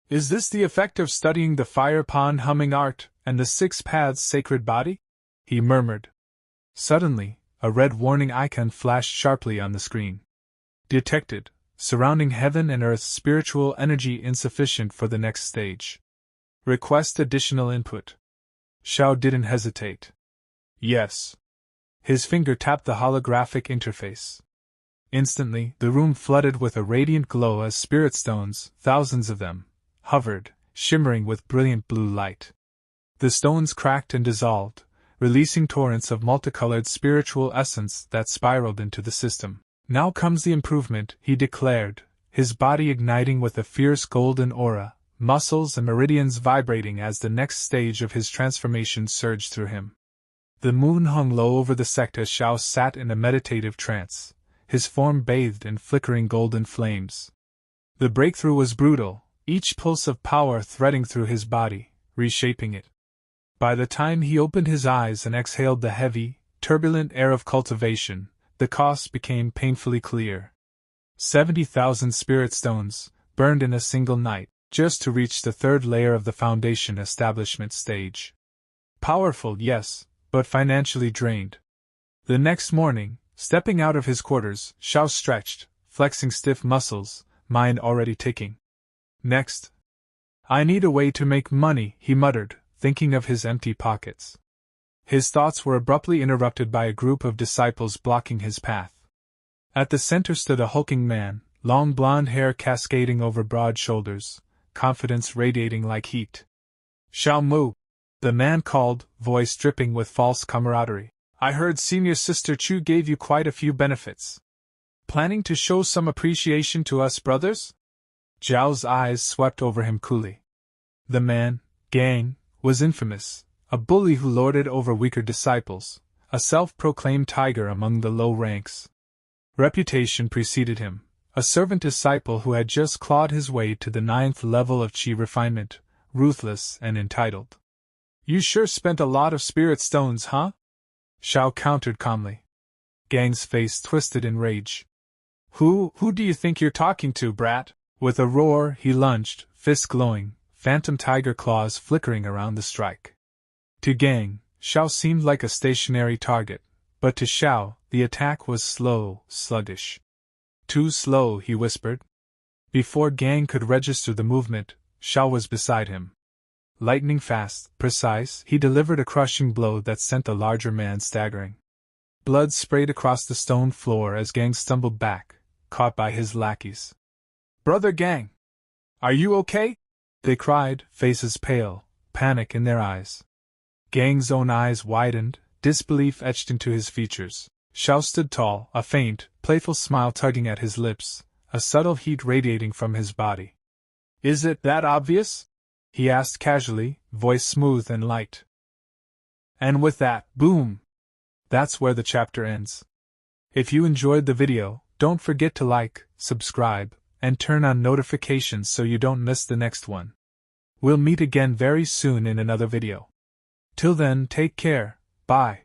Is this the effect of studying the fire pond humming art and the 6 paths sacred body? He murmured. Suddenly, a red warning icon flashed sharply on the screen. Detected, surrounding heaven and earth's spiritual energy insufficient for the next stage. Request additional input. Shao didn't hesitate. Yes. His finger tapped the holographic interface. Instantly, the room flooded with a radiant glow as spirit stones, thousands of them, hovered, shimmering with brilliant blue light. The stones cracked and dissolved, releasing torrents of multicolored spiritual essence that spiraled into the system. Now comes the improvement, he declared, his body igniting with a fierce golden aura, muscles and meridians vibrating as the next stage of his transformation surged through him. The moon hung low over the sect as Shao sat in a meditative trance, his form bathed in flickering golden flames. The breakthrough was brutal, each pulse of power threading through his body, reshaping it. By the time he opened his eyes and exhaled the heavy, turbulent air of cultivation, the cost became painfully clear. 70,000 spirit stones, burned in a single night, just to reach the 3rd layer of the foundation establishment stage. Powerful, yes, but financially drained. The next morning, stepping out of his quarters, Shao stretched, flexing stiff muscles, mind already ticking. Next. I need a way to make money, he muttered, thinking of his empty pockets. His thoughts were abruptly interrupted by a group of disciples blocking his path. At the center stood a hulking man, long blonde hair cascading over broad shoulders, confidence radiating like heat. Zhao Mu, the man called, voice dripping with false camaraderie. I heard Senior Sister Chu gave you quite a few benefits. Planning to show some appreciation to us brothers? Zhao's eyes swept over him coolly. The man, Gang, was infamous, a bully who lorded over weaker disciples, a self-proclaimed tiger among the low ranks. Reputation preceded him, a servant disciple who had just clawed his way to the 9th level of chi refinement, ruthless and entitled. You sure spent a lot of spirit stones, huh? Shao countered calmly. Gang's face twisted in rage. Who do you think you're talking to, brat? With a roar, he lunged, fists glowing, phantom tiger claws flickering around the strike. To Gang, Shao seemed like a stationary target, but to Shao, the attack was slow, sluggish. Too slow, he whispered. Before Gang could register the movement, Shao was beside him. Lightning fast, precise, he delivered a crushing blow that sent the larger man staggering. Blood sprayed across the stone floor as Gang stumbled back, caught by his lackeys. Brother Gang! Are you okay? They cried, faces pale, panic in their eyes. Gang's own eyes widened, disbelief etched into his features. Shao stood tall, a faint, playful smile tugging at his lips, a subtle heat radiating from his body. Is it that obvious? He asked casually, voice smooth and light. And with that, boom! That's where the chapter ends. If you enjoyed the video, don't forget to like, subscribe, and turn on notifications so you don't miss the next one. We'll meet again very soon in another video. Till then, take care, bye.